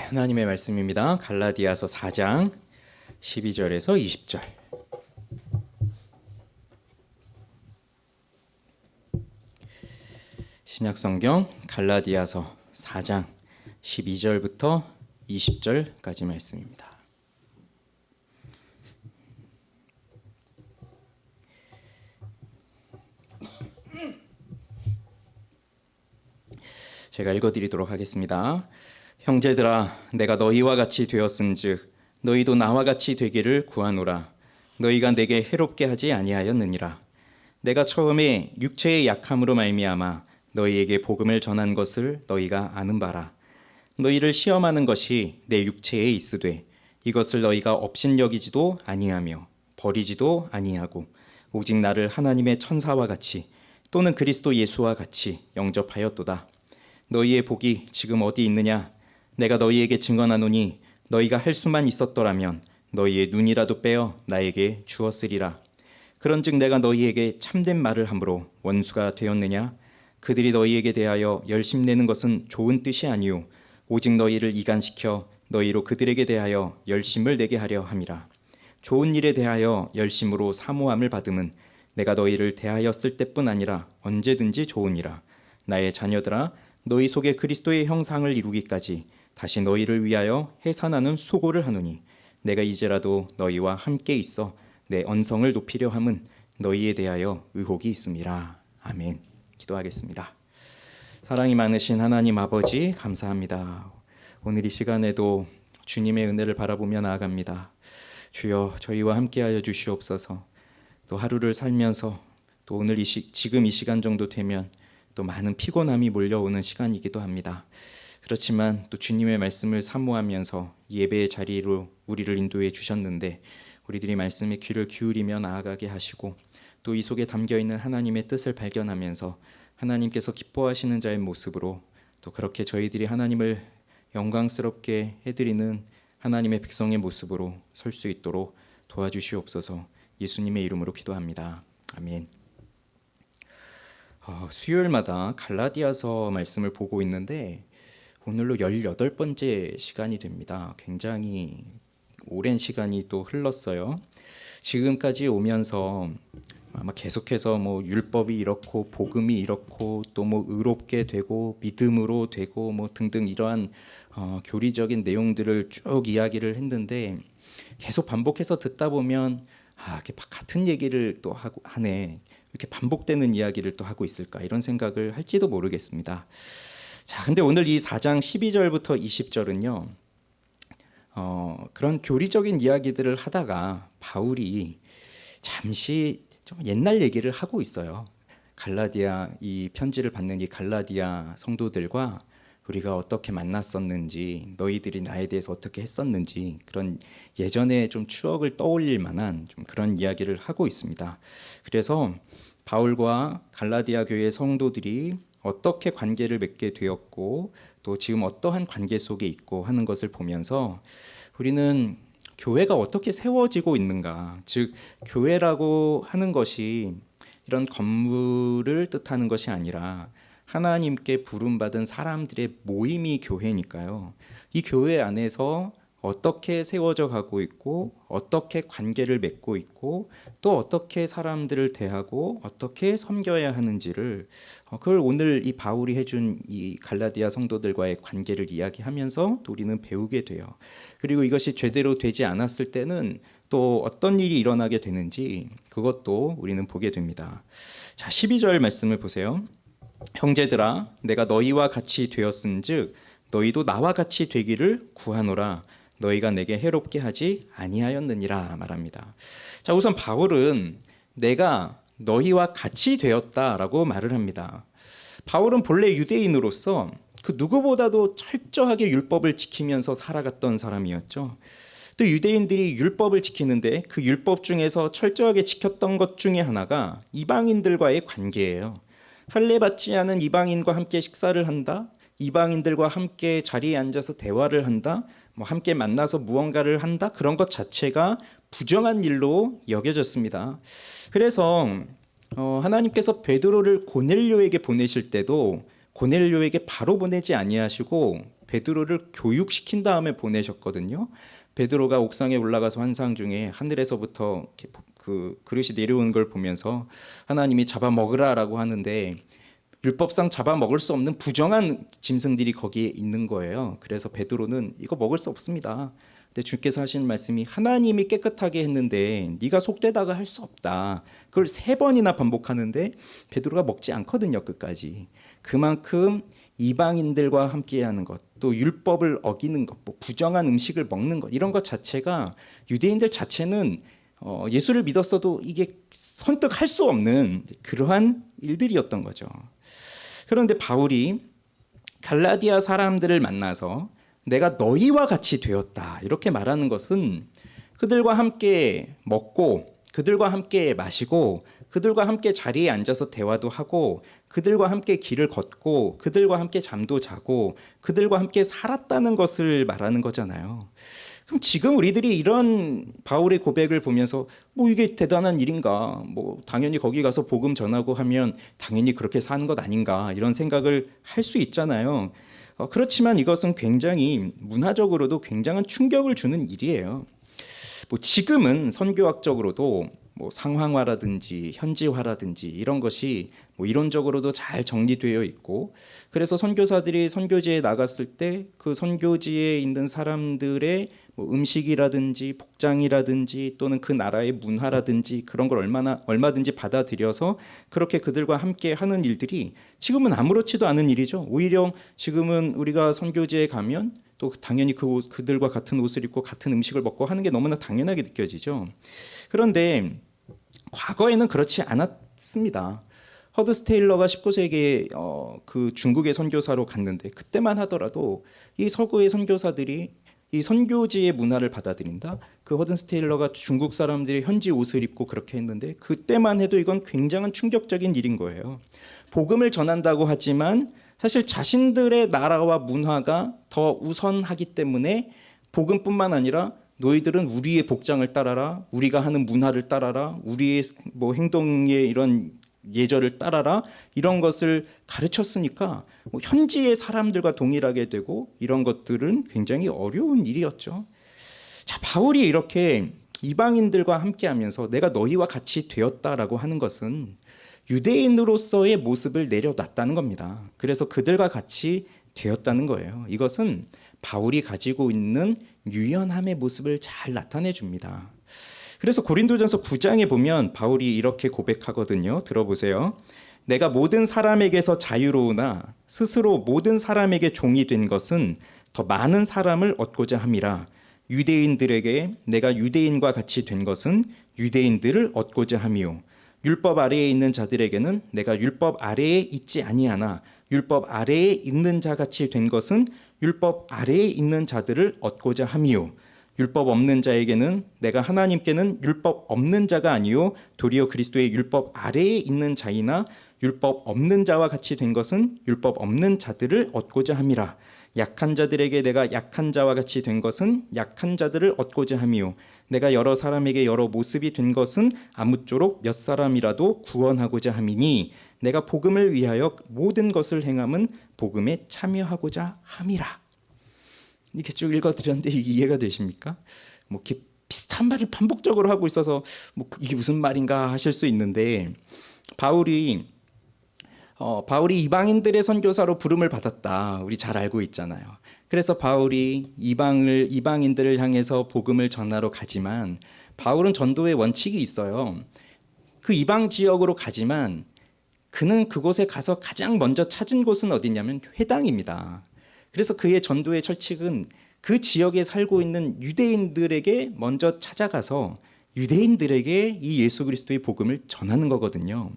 하나님의 말씀입니다. 갈라디아서 4장 12절에서 20절. 신약성경 갈라디아서 4장 12절부터 20절까지 말씀입니다. 제가 읽어드리도록 하겠습니다. 형제들아, 내가 너희와 같이 되었은즉 너희도 나와 같이 되기를 구하노라. 너희가 내게 해롭게 하지 아니하였느니라. 내가 처음에 육체의 약함으로 말미암아 너희에게 복음을 전한 것을 너희가 아는 바라. 너희를 시험하는 것이 내 육체에 있으되 이것을 너희가 업신여기지도 아니하며 버리지도 아니하고 오직 나를 하나님의 천사와 같이 또는 그리스도 예수와 같이 영접하였도다. 너희의 복이 지금 어디 있느냐? 내가 너희에게 증언하노니 너희가 할 수만 있었더라면 너희의 눈이라도 빼어 나에게 주었으리라. 그런즉 내가 너희에게 참된 말을 함으로 원수가 되었느냐? 그들이 너희에게 대하여 열심내는 것은 좋은 뜻이 아니요 오직 너희를 이간시켜 너희로 그들에게 대하여 열심을 내게 하려 함이라. 좋은 일에 대하여 열심으로 사모함을 받음은 내가 너희를 대하였을 때뿐 아니라 언제든지 좋으니라. 나의 자녀들아, 너희 속에 그리스도의 형상을 이루기까지 다시 너희를 위하여 해산하는 수고를 하노니 내가 이제라도 너희와 함께 있어 내 언성을 높이려 함은 너희에 대하여 의혹이 있음이라. 아멘. 기도하겠습니다. 사랑이 많으신 하나님 아버지, 감사합니다. 오늘 이 시간에도 주님의 은혜를 바라보며 나아갑니다. 주여, 저희와 함께하여 주시옵소서. 또 하루를 살면서 또 오늘 지금 이 시간 정도 되면 또 많은 피곤함이 몰려오는 시간이기도 합니다. 그렇지만 또 주님의 말씀을 사모하면서 예배의 자리로 우리를 인도해 주셨는데 우리들이 말씀에 귀를 기울이며 나아가게 하시고 또 이 속에 담겨있는 하나님의 뜻을 발견하면서 하나님께서 기뻐하시는 자의 모습으로 또 그렇게 저희들이 하나님을 영광스럽게 해드리는 하나님의 백성의 모습으로 설 수 있도록 도와주시옵소서. 예수님의 이름으로 기도합니다. 아멘. 수요일마다 갈라디아서 말씀을 보고 있는데 오늘로 18번째 시간이 됩니다. 굉장히 오랜 시간이 또 흘렀어요. 지금까지 오면서 아마 계속해서 율법이 이렇고 복음이 이렇고 또 의롭게 되고 믿음으로 되고 등등 이러한 교리적인 내용들을 쭉 이야기를 했는데 계속 반복해서 듣다 보면 이렇게 같은 얘기를 또 하네. 이렇게 반복되는 이야기를 또 하고 있을까 이런 생각을 할지도 모르겠습니다. 자, 근데 오늘 이 4장 12절부터 20절은요. 그런 교리적인 이야기들을 하다가 바울이 잠시 좀 옛날 얘기를 하고 있어요. 갈라디아 이 편지를 받는 이 갈라디아 성도들과 우리가 어떻게 만났었는지, 너희들이 나에 대해서 어떻게 했었는지 그런 예전에 좀 추억을 떠올릴 만한 좀 그런 이야기를 하고 있습니다. 그래서 바울과 갈라디아 교회 성도들이 어떻게 관계를 맺게 되었고 또 지금 어떠한 관계 속에 있고 하는 것을 보면서 우리는 교회가 어떻게 세워지고 있는가, 즉 교회라고 하는 것이 이런 건물을 뜻하는 것이 아니라 하나님께 부름받은 사람들의 모임이 교회니까요. 이 교회 안에서 어떻게 세워져 가고 있고 어떻게 관계를 맺고 있고 또 어떻게 사람들을 대하고 어떻게 섬겨야 하는지를 그걸 오늘 이 바울이 해준 이 갈라디아 성도들과의 관계를 이야기하면서 또 우리는 배우게 돼요. 그리고 이것이 제대로 되지 않았을 때는 또 어떤 일이 일어나게 되는지 그것도 우리는 보게 됩니다. 자, 12절 말씀을 보세요. 형제들아, 내가 너희와 같이 되었은즉 너희도 나와 같이 되기를 구하노라. 너희가 내게 해롭게 하지 아니하였느니라 말합니다. 자, 우선 바울은 내가 너희와 같이 되었다라고 말을 합니다. 바울은 본래 유대인으로서 그 누구보다도 철저하게 율법을 지키면서 살아갔던 사람이었죠. 또 유대인들이 율법을 지키는데 그 율법 중에서 철저하게 지켰던 것 중에 하나가 이방인들과의 관계예요. 할례받지 않은 이방인과 함께 식사를 한다, 이방인들과 함께 자리에 앉아서 대화를 한다, 함께 만나서 무언가를 한다, 그런 것 자체가 부정한 일로 여겨졌습니다. 그래서 하나님께서 베드로를 고넬료에게 보내실 때도 고넬료에게 바로 보내지 아니하시고 베드로를 교육시킨 다음에 보내셨거든요. 베드로가 옥상에 올라가서 환상 중에 하늘에서부터 그 그릇이 내려오는 걸 보면서 하나님이 잡아먹으라라고 하는데 율법상 잡아먹을 수 없는 부정한 짐승들이 거기에 있는 거예요. 그래서 베드로는 이거 먹을 수 없습니다. 근데 주께서 하시는 말씀이 하나님이 깨끗하게 했는데 네가 속되다가 할 수 없다. 그걸 3번이나 반복하는데 베드로가 먹지 않거든요. 끝까지. 그만큼 이방인들과 함께하는 것, 또 율법을 어기는 것, 뭐 부정한 음식을 먹는 것, 이런 것 자체가 유대인들 자체는 예수를 믿었어도 이게 선뜻 할 수 없는 그러한 일들이었던 거죠. 그런데 바울이 갈라디아 사람들을 만나서 내가 너희와 같이 되었다 이렇게 말하는 것은 그들과 함께 먹고 그들과 함께 마시고 그들과 함께 자리에 앉아서 대화도 하고 그들과 함께 길을 걷고 그들과 함께 잠도 자고 그들과 함께 살았다는 것을 말하는 거잖아요. 그럼 지금 우리들이 이런 바울의 고백을 보면서 뭐 이게 대단한 일인가, 뭐 당연히 거기 가서 복음 전하고 하면 당연히 그렇게 사는 것 아닌가 이런 생각을 할 수 있잖아요. 그렇지만 이것은 굉장히 문화적으로도 굉장한 충격을 주는 일이에요. 뭐 지금은 선교학적으로도 뭐 상황화라든지 현지화라든지 이런 것이 뭐 이론적으로도 잘 정리되어 있고 그래서 선교사들이 선교지에 나갔을 때 그 선교지에 있는 사람들의 뭐 음식이라든지 복장이라든지 또는 그 나라의 문화라든지 그런 걸 얼마든지 받아들여서 그렇게 그들과 함께 하는 일들이 지금은 아무렇지도 않은 일이죠. 오히려 지금은 우리가 선교지에 가면 또 당연히 그들과 같은 옷을 입고 같은 음식을 먹고 하는 게 너무나 당연하게 느껴지죠. 그런데 과거에는 그렇지 않았습니다. 허드스 테일러가 19세기에 그 중국의 선교사로 갔는데 그때만 하더라도 이 서구의 선교사들이 이 선교지의 문화를 받아들인다. 그 허드스 테일러가 중국 사람들이 현지 옷을 입고 그렇게 했는데 그때만 해도 이건 굉장한 충격적인 일인 거예요. 복음을 전한다고 하지만 사실 자신들의 나라와 문화가 더 우선하기 때문에 복음뿐만 아니라 너희들은 우리의 복장을 따라라, 우리가 하는 문화를 따라라, 우리의 뭐 행동의 이런 예절을 따라라 이런 것을 가르쳤으니까 뭐 현지의 사람들과 동일하게 되고 이런 것들은 굉장히 어려운 일이었죠. 자, 바울이 이렇게 이방인들과 함께하면서 내가 너희와 같이 되었다라고 하는 것은 유대인으로서의 모습을 내려놨다는 겁니다. 그래서 그들과 같이 되었다는 거예요. 이것은 바울이 가지고 있는 유연함의 모습을 잘 나타내 줍니다. 그래서 고린도전서 9장에 보면 바울이 이렇게 고백하거든요. 들어보세요. 내가 모든 사람에게서 자유로우나 스스로 모든 사람에게 종이 된 것은 더 많은 사람을 얻고자 함이라. 유대인들에게 내가 유대인과 같이 된 것은 유대인들을 얻고자 함이요. 율법 아래에 있는 자들에게는 내가 율법 아래에 있지 아니하나 율법 아래에 있는 자같이 된 것은 율법 아래에 있는 자들을 얻고자 함이요. 율법 없는 자에게는 내가 하나님께는 율법 없는 자가 아니요 도리어 그리스도의 율법 아래에 있는 자이나 율법 없는 자와 같이 된 것은 율법 없는 자들을 얻고자 함이라. 약한 자들에게 내가 약한 자와 같이 된 것은 약한 자들을 얻고자 함이요 내가 여러 사람에게 여러 모습이 된 것은 아무쪼록 몇 사람이라도 구원하고자 함이니 내가 복음을 위하여 모든 것을 행함은 복음에 참여하고자 함이라. 이렇게 쭉 읽어드렸는데 이해가 되십니까? 뭐 이렇게 비슷한 말을 반복적으로 하고 있어서 뭐 이게 무슨 말인가 하실 수 있는데 바울이 이방인들의 선교사로 부름을 받았다. 우리 잘 알고 있잖아요. 그래서 바울이 이방인들을 향해서 복음을 전하러 가지만 바울은 전도의 원칙이 있어요. 그 이방 지역으로 가지만 그는 그곳에 가서 가장 먼저 찾은 곳은 어디냐면 회당입니다. 그래서 그의 전도의 철칙은 그 지역에 살고 있는 유대인들에게 먼저 찾아가서 유대인들에게 이 예수 그리스도의 복음을 전하는 거거든요.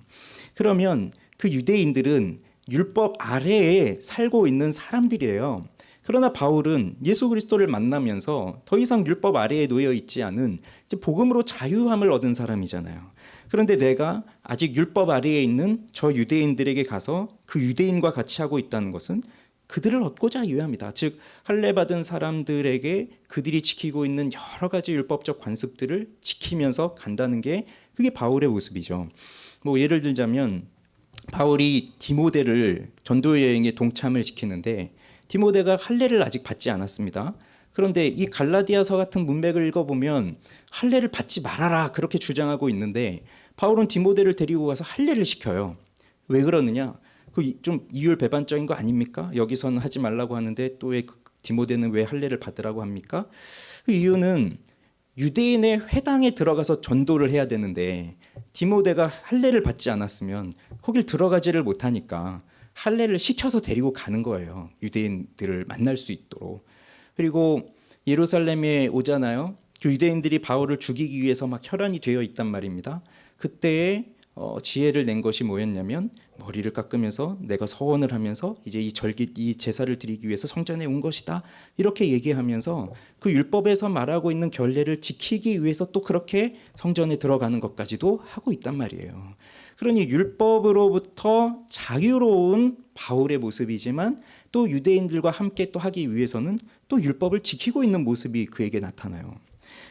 그러면 그 유대인들은 율법 아래에 살고 있는 사람들이에요. 그러나 바울은 예수 그리스도를 만나면서 더 이상 율법 아래에 놓여 있지 않은 이제 복음으로 자유함을 얻은 사람이잖아요. 그런데 내가 아직 율법 아래에 있는 저 유대인들에게 가서 그 유대인과 같이 하고 있다는 것은 그들을 얻고자 유효합니다. 즉 할례 받은 사람들에게 그들이 지키고 있는 여러 가지 율법적 관습들을 지키면서 간다는 게 그게 바울의 모습이죠. 뭐 예를 들자면 바울이 디모데를 전도 여행에 동참을 시키는데 디모데가 할례를 아직 받지 않았습니다. 그런데 이 갈라디아서 같은 문맥을 읽어보면 할례를 받지 말아라 그렇게 주장하고 있는데 바울은 디모데를 데리고 가서 할례를 시켜요. 왜 그러느냐? 그 좀 이율배반적인 거 아닙니까? 여기서는 하지 말라고 하는데 또 왜 디모데는 왜 할례를 받으라고 합니까? 그 이유는 유대인의 회당에 들어가서 전도를 해야 되는데 디모데가 할례를 받지 않았으면 거길 들어가지를 못하니까 할례를 시켜서 데리고 가는 거예요. 유대인들을 만날 수 있도록. 그리고 예루살렘에 오잖아요. 그 유대인들이 바울을 죽이기 위해서 막 혈안이 되어 있단 말입니다. 그때에 지혜를 낸 것이 뭐였냐면 머리를 깎으면서 내가 서원을 하면서 이제 이 제사를 드리기 위해서 성전에 온 것이다 이렇게 얘기하면서 그 율법에서 말하고 있는 결례를 지키기 위해서 또 그렇게 성전에 들어가는 것까지도 하고 있단 말이에요. 그러니 율법으로부터 자유로운 바울의 모습이지만 또 유대인들과 함께 또 하기 위해서는 또 율법을 지키고 있는 모습이 그에게 나타나요.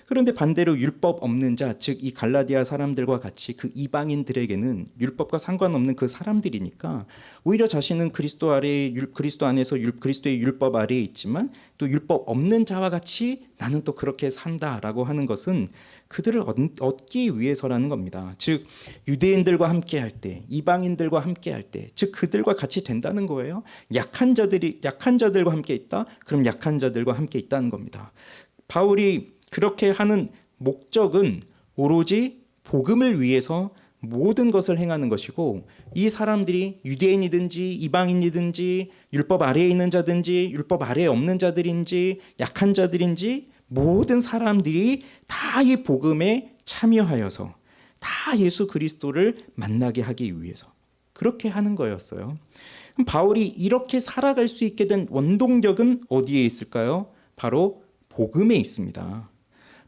그런데 반대로 율법 없는 자, 즉 이 갈라디아 사람들과 같이 그 이방인들에게는 율법과 상관없는 그 사람들이니까 오히려 자신은 그리스도 안에서 그리스도의 율법 아래에 있지만 또 율법 없는 자와 같이 나는 또 그렇게 산다라고 하는 것은 그들을 얻기 위해서라는 겁니다. 즉 유대인들과 함께 할 때, 이방인들과 함께 할 때, 즉 그들과 같이 된다는 거예요. 약한 자들과 함께 있다. 그럼 약한 자들과 함께 있다는 겁니다. 바울이 그렇게 하는 목적은 오로지 복음을 위해서 모든 것을 행하는 것이고 이 사람들이 유대인이든지 이방인이든지 율법 아래에 있는 자든지 율법 아래에 없는 자들인지 약한 자들인지 모든 사람들이 다 이 복음에 참여하여서 다 예수 그리스도를 만나게 하기 위해서 그렇게 하는 거였어요. 그럼 바울이 이렇게 살아갈 수 있게 된 원동력은 어디에 있을까요? 바로 복음에 있습니다.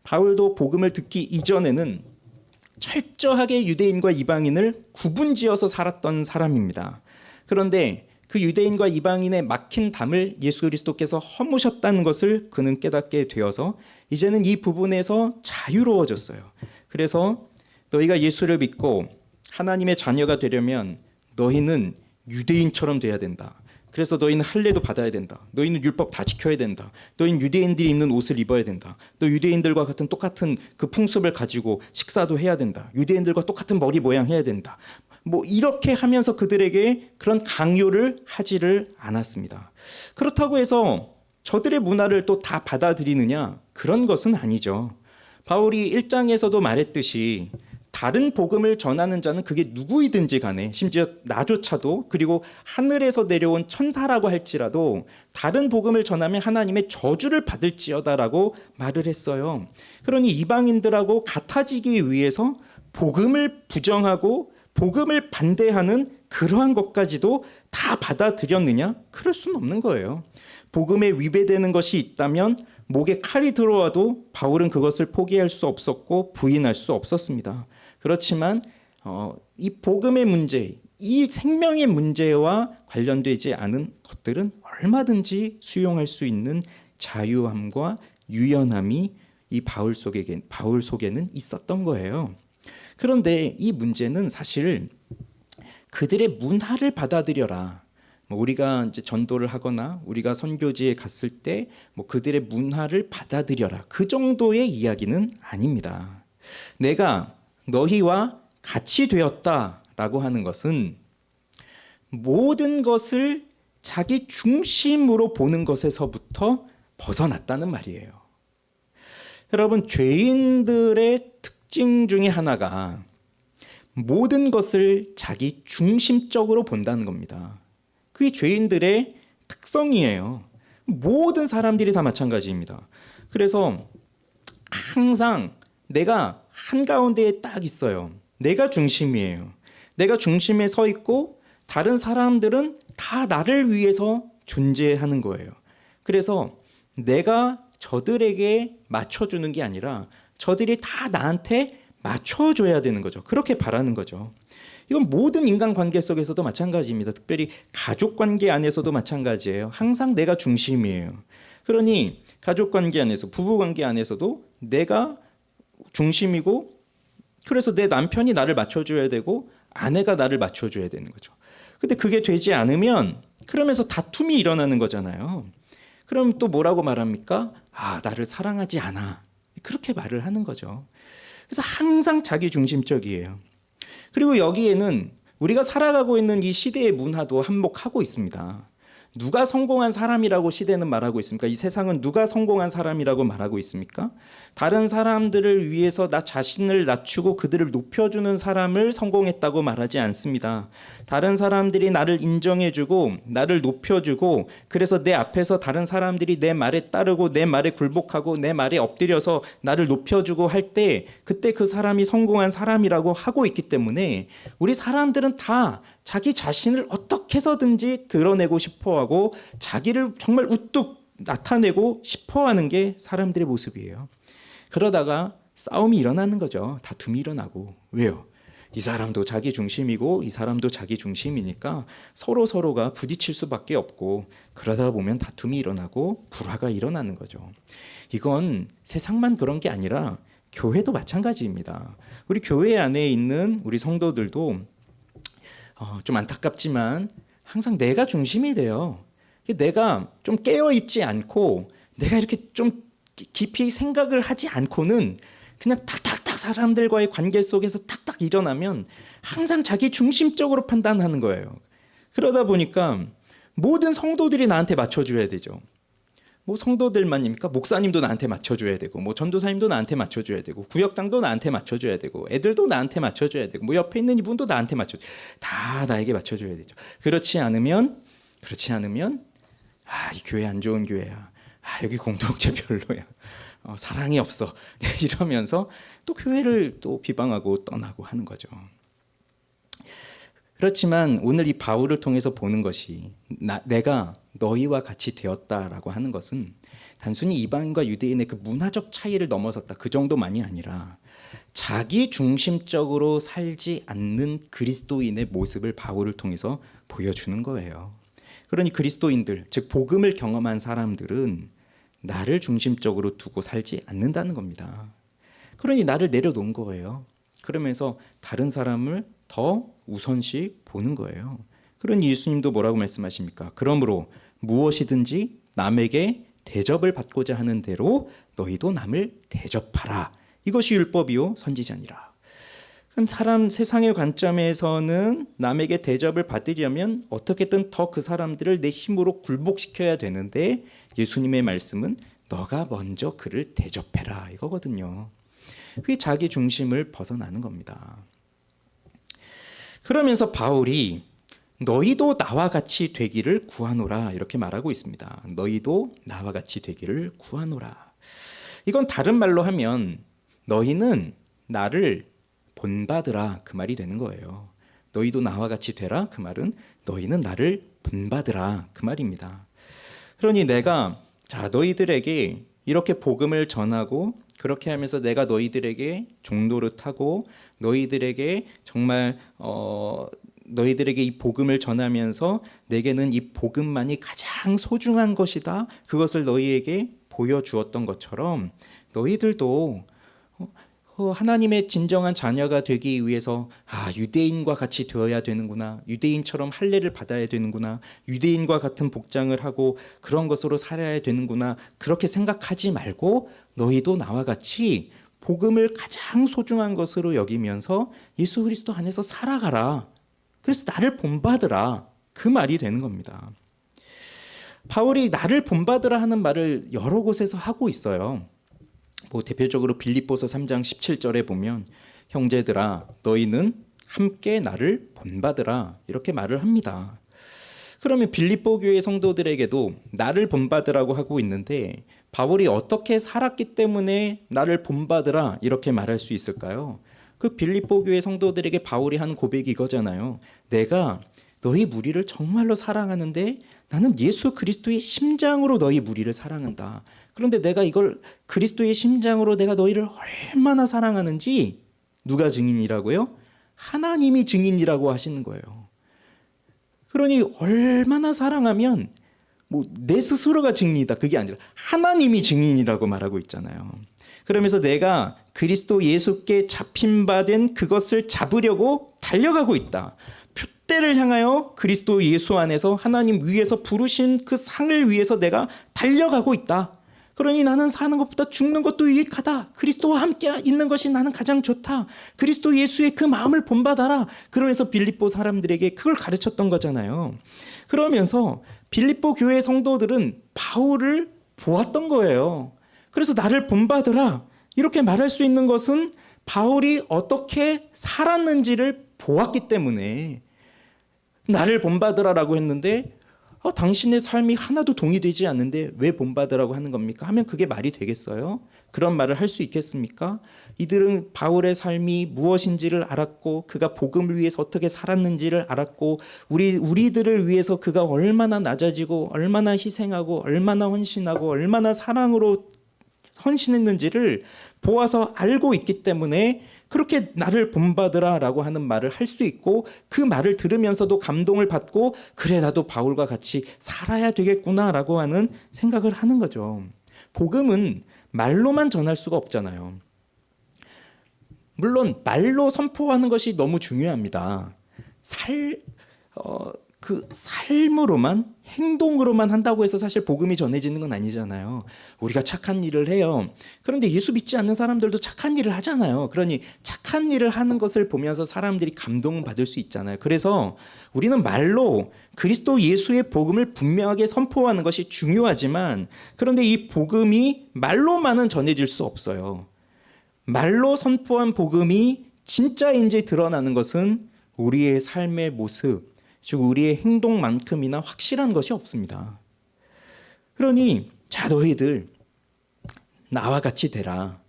바울도 복음을 듣기 이전에는 철저하게 유대인과 이방인을 구분지어서 살았던 사람입니다. 그런데 그 유대인과 이방인의 막힌 담을 예수 그리스도께서 허무셨다는 것을 그는 깨닫게 되어서 이제는 이 부분에서 자유로워졌어요. 그래서 너희가 예수를 믿고 하나님의 자녀가 되려면 너희는 유대인처럼 돼야 된다. 그래서 너희는 할례도 받아야 된다. 너희는 율법 다 지켜야 된다. 너희는 유대인들이 입는 옷을 입어야 된다. 너 유대인들과 같은 똑같은 그 풍습을 가지고 식사도 해야 된다. 유대인들과 똑같은 머리 모양 해야 된다. 뭐 이렇게 하면서 그들에게 그런 강요를 하지를 않았습니다. 그렇다고 해서 저들의 문화를 또 다 받아들이느냐? 그런 것은 아니죠. 바울이 1장에서도 말했듯이 다른 복음을 전하는 자는 그게 누구이든지 간에 심지어 나조차도 그리고 하늘에서 내려온 천사라고 할지라도 다른 복음을 전하면 하나님의 저주를 받을지어다라고 말을 했어요. 그러니 이방인들하고 같아지기 위해서 복음을 부정하고 복음을 반대하는 그러한 것까지도 다 받아들였느냐? 그럴 수는 없는 거예요. 복음에 위배되는 것이 있다면 목에 칼이 들어와도 바울은 그것을 포기할 수 없었고 부인할 수 없었습니다. 그렇지만 이 복음의 문제, 이 생명의 문제와 관련되지 않은 것들은 얼마든지 수용할 수 있는 자유함과 유연함이 이 바울 속에는 있었던 거예요. 그런데 이 문제는 사실 그들의 문화를 받아들여라. 우리가 이제 전도를 하거나 우리가 선교지에 갔을 때 그들의 문화를 받아들여라. 그 정도의 이야기는 아닙니다. 내가 너희와 같이 되었다라고 하는 것은 모든 것을 자기 중심으로 보는 것에서부터 벗어났다는 말이에요. 여러분, 죄인들의 특징 중에 하나가 모든 것을 자기 중심적으로 본다는 겁니다. 그게 죄인들의 특성이에요. 모든 사람들이 다 마찬가지입니다. 그래서 항상 내가 한가운데에 딱 있어요. 내가 중심이에요. 내가 중심에 서 있고 다른 사람들은 다 나를 위해서 존재하는 거예요. 그래서 내가 저들에게 맞춰주는 게 아니라 저들이 다 나한테 맞춰줘야 되는 거죠. 그렇게 바라는 거죠. 이건 모든 인간관계 속에서도 마찬가지입니다. 특별히 가족관계 안에서도 마찬가지예요. 항상 내가 중심이에요. 그러니 가족관계 안에서, 부부관계 안에서도 내가 중심이고 그래서 내 남편이 나를 맞춰줘야 되고 아내가 나를 맞춰줘야 되는 거죠. 근데 그게 되지 않으면 그러면서 다툼이 일어나는 거잖아요. 그럼 또 뭐라고 말합니까? 나를 사랑하지 않아. 그렇게 말을 하는 거죠. 그래서 항상 자기 중심적이에요. 그리고 여기에는 우리가 살아가고 있는 이 시대의 문화도 한몫하고 있습니다. 누가 성공한 사람이라고 시대는 말하고 있습니까? 이 세상은 누가 성공한 사람이라고 말하고 있습니까? 다른 사람들을 위해서 나 자신을 낮추고 그들을 높여주는 사람을 성공했다고 말하지 않습니다. 다른 사람들이 나를 인정해주고 나를 높여주고 그래서 내 앞에서 다른 사람들이 내 말에 따르고 내 말에 굴복하고 내 말에 엎드려서 나를 높여주고 할 때 그때 그 사람이 성공한 사람이라고 하고 있기 때문에 우리 사람들은 다 자기 자신을 어떻게 해서든지 드러내고 싶어하고 자기를 정말 우뚝 나타내고 싶어하는 게 사람들의 모습이에요. 그러다가 싸움이 일어나는 거죠. 다툼이 일어나고. 왜요? 이 사람도 자기 중심이고 이 사람도 자기 중심이니까 서로가 부딪힐 수밖에 없고 그러다 보면 다툼이 일어나고 불화가 일어나는 거죠. 이건 세상만 그런 게 아니라 교회도 마찬가지입니다. 우리 교회 안에 있는 우리 성도들도 좀 안타깝지만 항상 내가 중심이 돼요. 내가 좀 깨어있지 않고 내가 이렇게 좀 깊이 생각을 하지 않고는 그냥 탁탁탁 사람들과의 관계 속에서 탁탁 일어나면 항상 자기 중심적으로 판단하는 거예요. 그러다 보니까 모든 성도들이 나한테 맞춰줘야 되죠. 뭐 성도들만입니까? 목사님도 나한테 맞춰줘야 되고 뭐 전도사님도 나한테 맞춰줘야 되고 구역장도 나한테 맞춰줘야 되고 애들도 나한테 맞춰줘야 되고 뭐 옆에 있는 이분도 나한테 다 나에게 맞춰줘야 되죠. 그렇지 않으면 이 교회 안 좋은 교회야. 여기 공동체 별로야. 사랑이 없어. 이러면서 또 교회를 또 비방하고 떠나고 하는 거죠. 그렇지만 오늘 이 바울을 통해서 보는 것이 내가 너희와 같이 되었다라고 하는 것은 단순히 이방인과 유대인의 그 문화적 차이를 넘어섰다 그 정도만이 아니라 자기 중심적으로 살지 않는 그리스도인의 모습을 바울을 통해서 보여주는 거예요. 그러니 그리스도인들, 즉 복음을 경험한 사람들은 나를 중심적으로 두고 살지 않는다는 겁니다. 그러니 나를 내려놓은 거예요. 그러면서 다른 사람을 더 우선시 보는 거예요. 그러니 예수님도 뭐라고 말씀하십니까? 그러므로 무엇이든지 남에게 대접을 받고자 하는 대로 너희도 남을 대접하라. 이것이 율법이요 선지자니라. 그럼 세상의 관점에서는 남에게 대접을 받으려면 어떻게든 더 그 사람들을 내 힘으로 굴복시켜야 되는데 예수님의 말씀은 너가 먼저 그를 대접해라 이거거든요. 그게 자기 중심을 벗어나는 겁니다. 그러면서 바울이 너희도 나와 같이 되기를 구하노라 이렇게 말하고 있습니다. 너희도 나와 같이 되기를 구하노라. 이건 다른 말로 하면 너희는 나를 본받으라 그 말이 되는 거예요. 너희도 나와 같이 되라 그 말은 너희는 나를 본받으라 그 말입니다. 그러니 내가 너희들에게 이렇게 복음을 전하고 그렇게 하면서 내가 너희들에게 종노릇하고 너희들에게 정말 너희들에게 이 복음을 전하면서 내게는 이 복음만이 가장 소중한 것이다. 그것을 너희에게 보여주었던 것처럼 너희들도 하나님의 진정한 자녀가 되기 위해서 유대인과 같이 되어야 되는구나. 유대인처럼 할례를 받아야 되는구나. 유대인과 같은 복장을 하고 그런 것으로 살아야 되는구나. 그렇게 생각하지 말고 너희도 나와 같이 복음을 가장 소중한 것으로 여기면서 예수 그리스도 안에서 살아가라. 그래서 나를 본받으라. 그 말이 되는 겁니다. 바울이 나를 본받으라 하는 말을 여러 곳에서 하고 있어요. 대표적으로 빌립보서 3장 17절에 보면 형제들아 너희는 함께 나를 본받으라 이렇게 말을 합니다. 그러면 빌립보 교회 성도들에게도 나를 본받으라고 하고 있는데 바울이 어떻게 살았기 때문에 나를 본받으라 이렇게 말할 수 있을까요? 그 빌립보 교회 성도들에게 바울이 한 고백이 이거잖아요. 내가 너희 무리를 정말로 사랑하는데 나는 예수 그리스도의 심장으로 너희 무리를 사랑한다. 그런데 내가 이걸 그리스도의 심장으로 내가 너희를 얼마나 사랑하는지 누가 증인이라고요? 하나님이 증인이라고 하시는 거예요. 그러니 얼마나 사랑하면 내 스스로가 증인이다 그게 아니라 하나님이 증인이라고 말하고 있잖아요. 그러면서 내가 그리스도 예수께 잡힌 바 된 그것을 잡으려고 달려가고 있다. 때를 향하여 그리스도 예수 안에서 하나님 위에서 부르신 그 상을 위해서 내가 달려가고 있다. 그러니 나는 사는 것보다 죽는 것도 유익하다. 그리스도와 함께 있는 것이 나는 가장 좋다. 그리스도 예수의 그 마음을 본받아라. 그러면서 빌립보 사람들에게 그걸 가르쳤던 거잖아요. 그러면서 빌립보 교회 성도들은 바울을 보았던 거예요. 그래서 나를 본받으라. 이렇게 말할 수 있는 것은 바울이 어떻게 살았는지를 보았기 때문에 나를 본받으라라고 했는데 당신의 삶이 하나도 동의되지 않는데 왜 본받으라고 하는 겁니까? 하면 그게 말이 되겠어요? 그런 말을 할 수 있겠습니까? 이들은 바울의 삶이 무엇인지를 알았고 그가 복음을 위해서 어떻게 살았는지를 알았고 우리들을 위해서 그가 얼마나 낮아지고 얼마나 희생하고 얼마나 헌신하고 얼마나 사랑으로 헌신했는지를 보아서 알고 있기 때문에 그렇게 나를 본받으라라고 하는 말을 할 수 있고 그 말을 들으면서도 감동을 받고 그래 나도 바울과 같이 살아야 되겠구나라고 하는 생각을 하는 거죠. 복음은 말로만 전할 수가 없잖아요. 물론 말로 선포하는 것이 너무 중요합니다. 그 삶으로만 행동으로만 한다고 해서 사실 복음이 전해지는 건 아니잖아요. 우리가 착한 일을 해요. 그런데 예수 믿지 않는 사람들도 착한 일을 하잖아요. 그러니 착한 일을 하는 것을 보면서 사람들이 감동을 받을 수 있잖아요. 그래서 우리는 말로 그리스도 예수의 복음을 분명하게 선포하는 것이 중요하지만 그런데 이 복음이 말로만은 전해질 수 없어요. 말로 선포한 복음이 진짜인지 드러나는 것은 우리의 삶의 모습, 즉 우리의 행동만큼이나 확실한 것이 없습니다. 그러니 자 너희들 나와 같이 되라.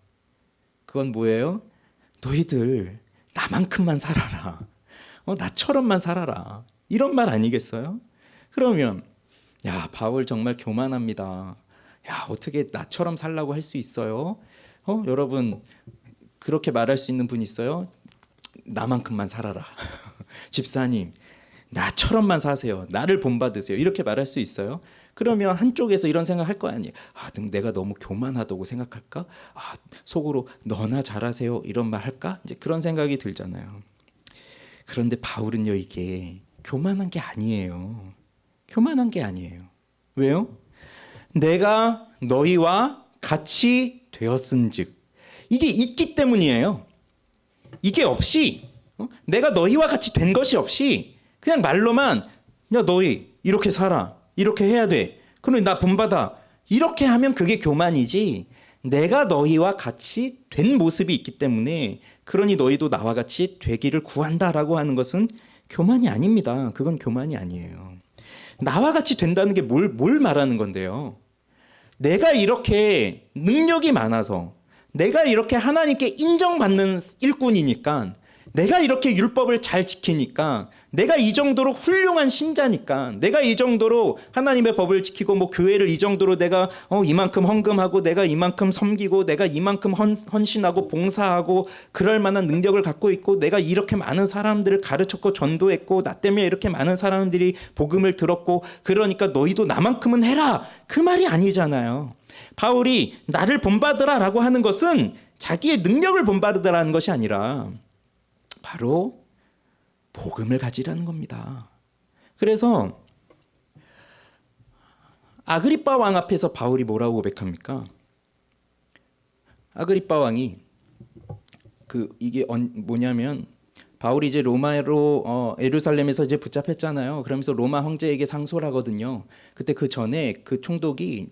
그건 뭐예요? 너희들 나만큼만 살아라. 나처럼만 살아라. 이런 말 아니겠어요? 그러면 야 바울 정말 교만합니다. 야 어떻게 나처럼 살라고 할 수 있어요? 여러분 그렇게 말할 수 있는 분 있어요? 나만큼만 살아라. 집사님 나처럼만 사세요. 나를 본받으세요. 이렇게 말할 수 있어요? 그러면 한쪽에서 이런 생각할 거 아니에요. 내가 너무 교만하다고 생각할까? 속으로 너나 잘하세요. 이런 말 할까? 이제 그런 생각이 들잖아요. 그런데 바울은요 이게 교만한 게 아니에요. 교만한 게 아니에요. 왜요? 내가 너희와 같이 되었은즉 이게 있기 때문이에요. 이게 없이 내가 너희와 같이 된 것이 없이 그냥 말로만 야 너희 이렇게 살아 이렇게 해야 돼 그러니 나 본받아 이렇게 하면 그게 교만이지 내가 너희와 같이 된 모습이 있기 때문에 그러니 너희도 나와 같이 되기를 구한다라고 하는 것은 교만이 아닙니다. 그건 교만이 아니에요. 나와 같이 된다는 게 뭘 말하는 건데요. 내가 이렇게 능력이 많아서 내가 이렇게 하나님께 인정받는 일꾼이니까 내가 이렇게 율법을 잘 지키니까 내가 이 정도로 훌륭한 신자니까 내가 이 정도로 하나님의 법을 지키고 교회를 이 정도로 내가 이만큼 헌금하고 내가 이만큼 섬기고 내가 이만큼 헌신하고 봉사하고 그럴 만한 능력을 갖고 있고 내가 이렇게 많은 사람들을 가르쳤고 전도했고 나 때문에 이렇게 많은 사람들이 복음을 들었고 그러니까 너희도 나만큼은 해라 그 말이 아니잖아요. 바울이 나를 본받으라라고 하는 것은 자기의 능력을 본받으라는 것이 아니라 바로 복음을 가지라는 겁니다. 그래서 아그리빠 왕 앞에서 바울이 뭐라고 고백합니까? 아그리빠 왕이 이게 뭐냐면 바울이 이제 로마로 예루살렘에서 이제 붙잡혔잖아요. 그러면서 로마 황제에게 상소를 하거든요. 그때 그 전에 그 총독이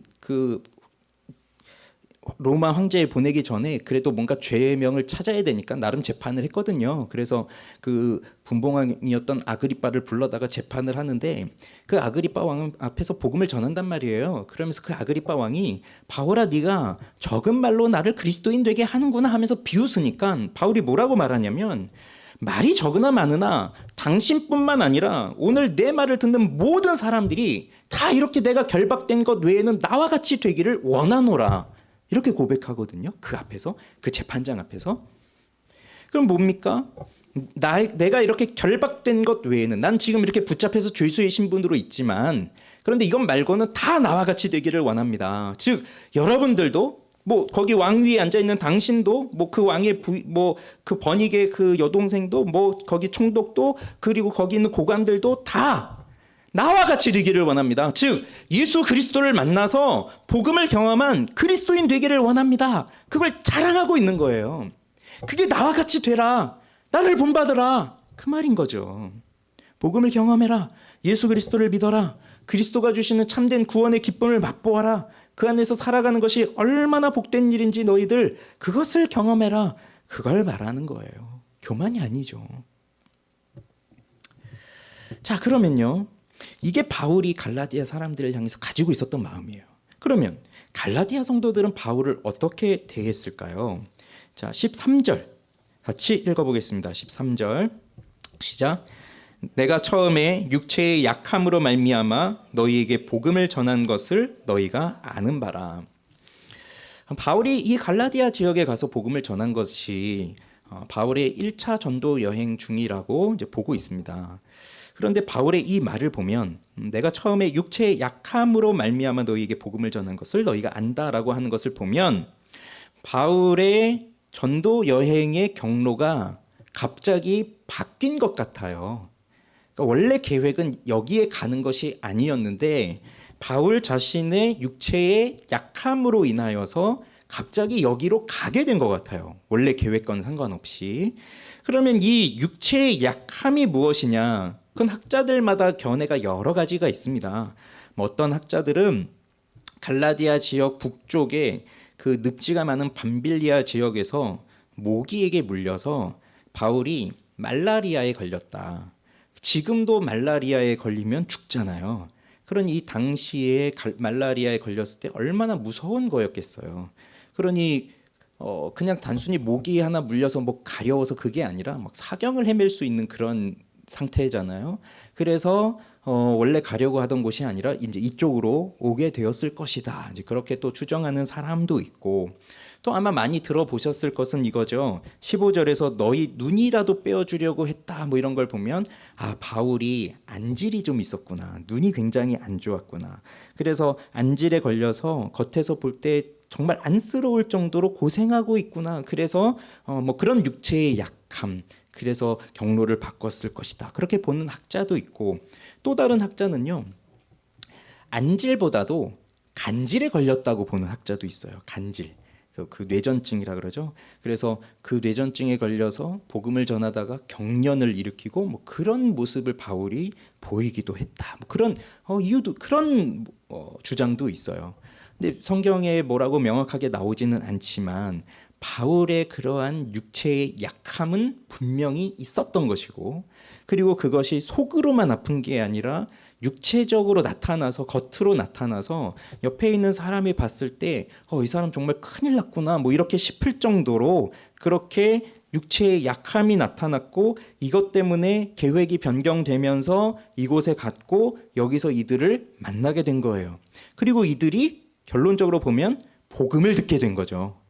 로마 황제에 보내기 전에 그래도 뭔가 죄명을 찾아야 되니까 나름 재판을 했거든요. 그래서 그 분봉왕이었던 아그리빠를 불러다가 재판을 하는데 그 아그리빠 왕 앞에서 복음을 전한단 말이에요. 그러면서 그 아그리빠 왕이 바울아 네가 적은 말로 나를 그리스도인 되게 하는구나 하면서 비웃으니까 바울이 뭐라고 말하냐면 말이 적으나 많으나 당신뿐만 아니라 오늘 내 말을 듣는 모든 사람들이 다 이렇게 내가 결박된 것 외에는 나와 같이 되기를 원하노라. 이렇게 고백하거든요. 그 앞에서, 그 재판장 앞에서. 그럼 뭡니까? 내가 이렇게 결박된 것 외에는 난 지금 이렇게 붙잡혀서 죄수의 신분으로 있지만 그런데 이것 말고는 다 나와 같이 되기를 원합니다. 즉 여러분들도 뭐 거기 왕 위에 앉아 있는 당신도, 뭐 그 왕의 뭐 그 번익의 그 여동생도, 뭐 거기 총독도, 그리고 거기 있는 고관들도 다 나와 같이 되기를 원합니다. 즉 예수 그리스도를 만나서 복음을 경험한 그리스도인 되기를 원합니다. 그걸 자랑하고 있는 거예요. 그게 나와 같이 되라, 나를 본받으라, 그 말인 거죠. 복음을 경험해라, 예수 그리스도를 믿어라, 그리스도가 주시는 참된 구원의 기쁨을 맛보아라, 그 안에서 살아가는 것이 얼마나 복된 일인지 너희들 그것을 경험해라, 그걸 말하는 거예요. 교만이 아니죠. 자, 그러면요, 이게 바울이 갈라디아 사람들을 향해서 가지고 있었던 마음이에요. 그러면 갈라디아 성도들은 바울을 어떻게 대했을까요? 자, 13절 같이 읽어보겠습니다. 13절 시작. 내가 처음에 육체의 약함으로 말미암아 너희에게 복음을 전한 것을 너희가 아는 바라. 바울이 이 갈라디아 지역에 가서 복음을 전한 것이 바울의 1차 전도 여행 중이라고 이제 보고 있습니다. 그런데 바울의 이 말을 보면 내가 처음에 육체의 약함으로 말미암아 너희에게 복음을 전한 것을 너희가 안다라고 하는 것을 보면 바울의 전도 여행의 경로가 갑자기 바뀐 것 같아요. 그러니까 원래 계획은 여기에 가는 것이 아니었는데 바울 자신의 육체의 약함으로 인하여서 갑자기 여기로 가게 된 것 같아요. 원래 계획과는 상관없이. 그러면 이 육체의 약함이 무엇이냐? 그건 학자들마다 견해가 여러 가지가 있습니다. 어떤 학자들은 갈라디아 지역 북쪽에 그 늪지가 많은 밤빌리아 지역에서 모기에게 물려서 바울이 말라리아에 걸렸다. 지금도 말라리아에 걸리면 죽잖아요. 그러니 이 당시에 말라리아에 걸렸을 때 얼마나 무서운 거였겠어요. 그러니 그냥 단순히 모기 하나 물려서 뭐 가려워서 그게 아니라 막 사경을 헤맬 수 있는 그런 상태잖아요. 그래서 원래 가려고 하던 곳이 아니라 이제 이쪽으로 오게 되었을 것이다. 이제 그렇게 또 추정하는 사람도 있고, 또 아마 많이 들어보셨을 것은 이거죠. 15절에서 너희 눈이라도 빼어주려고 했다, 뭐 이런 걸 보면 아, 바울이 안질이 좀 있었구나, 눈이 굉장히 안 좋았구나. 그래서 안질에 걸려서 겉에서 볼 때 정말 안쓰러울 정도로 고생하고 있구나. 그래서 뭐 그런 육체의 약함, 그래서 경로를 바꿨을 것이다, 그렇게 보는 학자도 있고, 또 다른 학자는요, 안질보다도 간질에 걸렸다고 보는 학자도 있어요. 간질, 그 뇌전증이라 그러죠. 그래서 그 뇌전증에 걸려서 복음을 전하다가 경련을 일으키고 뭐 그런 모습을 바울이 보이기도 했다, 뭐 그런 이유도, 그런 주장도 있어요. 근데 성경에 뭐라고 명확하게 나오지는 않지만 바울의 그러한 육체의 약함은 분명히 있었던 것이고, 그리고 그것이 속으로만 아픈 게 아니라 육체적으로 나타나서, 겉으로 나타나서 옆에 있는 사람이 봤을 때 이 사람 정말 큰일 났구나, 뭐 이렇게 싶을 정도로 그렇게 육체의 약함이 나타났고, 이것 때문에 계획이 변경되면서 이곳에 갔고 여기서 이들을 만나게 된 거예요. 그리고 이들이 결론적으로 보면 복음을 듣게 된 거죠.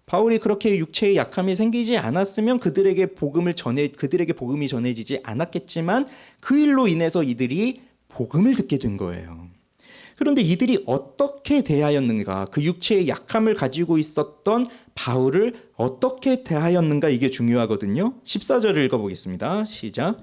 바울이 그렇게 육체의 약함이 생기지 않았으면 그들에게 복음이 전해지지 않았겠지만 그 일로 인해서 이들이 복음을 듣게 된 거예요. 그런데 이들이 어떻게 대하였는가, 그 육체의 약함을 가지고 있었던 바울을 어떻게 대하였는가, 이게 중요하거든요. 14절을 읽어보겠습니다. 시작.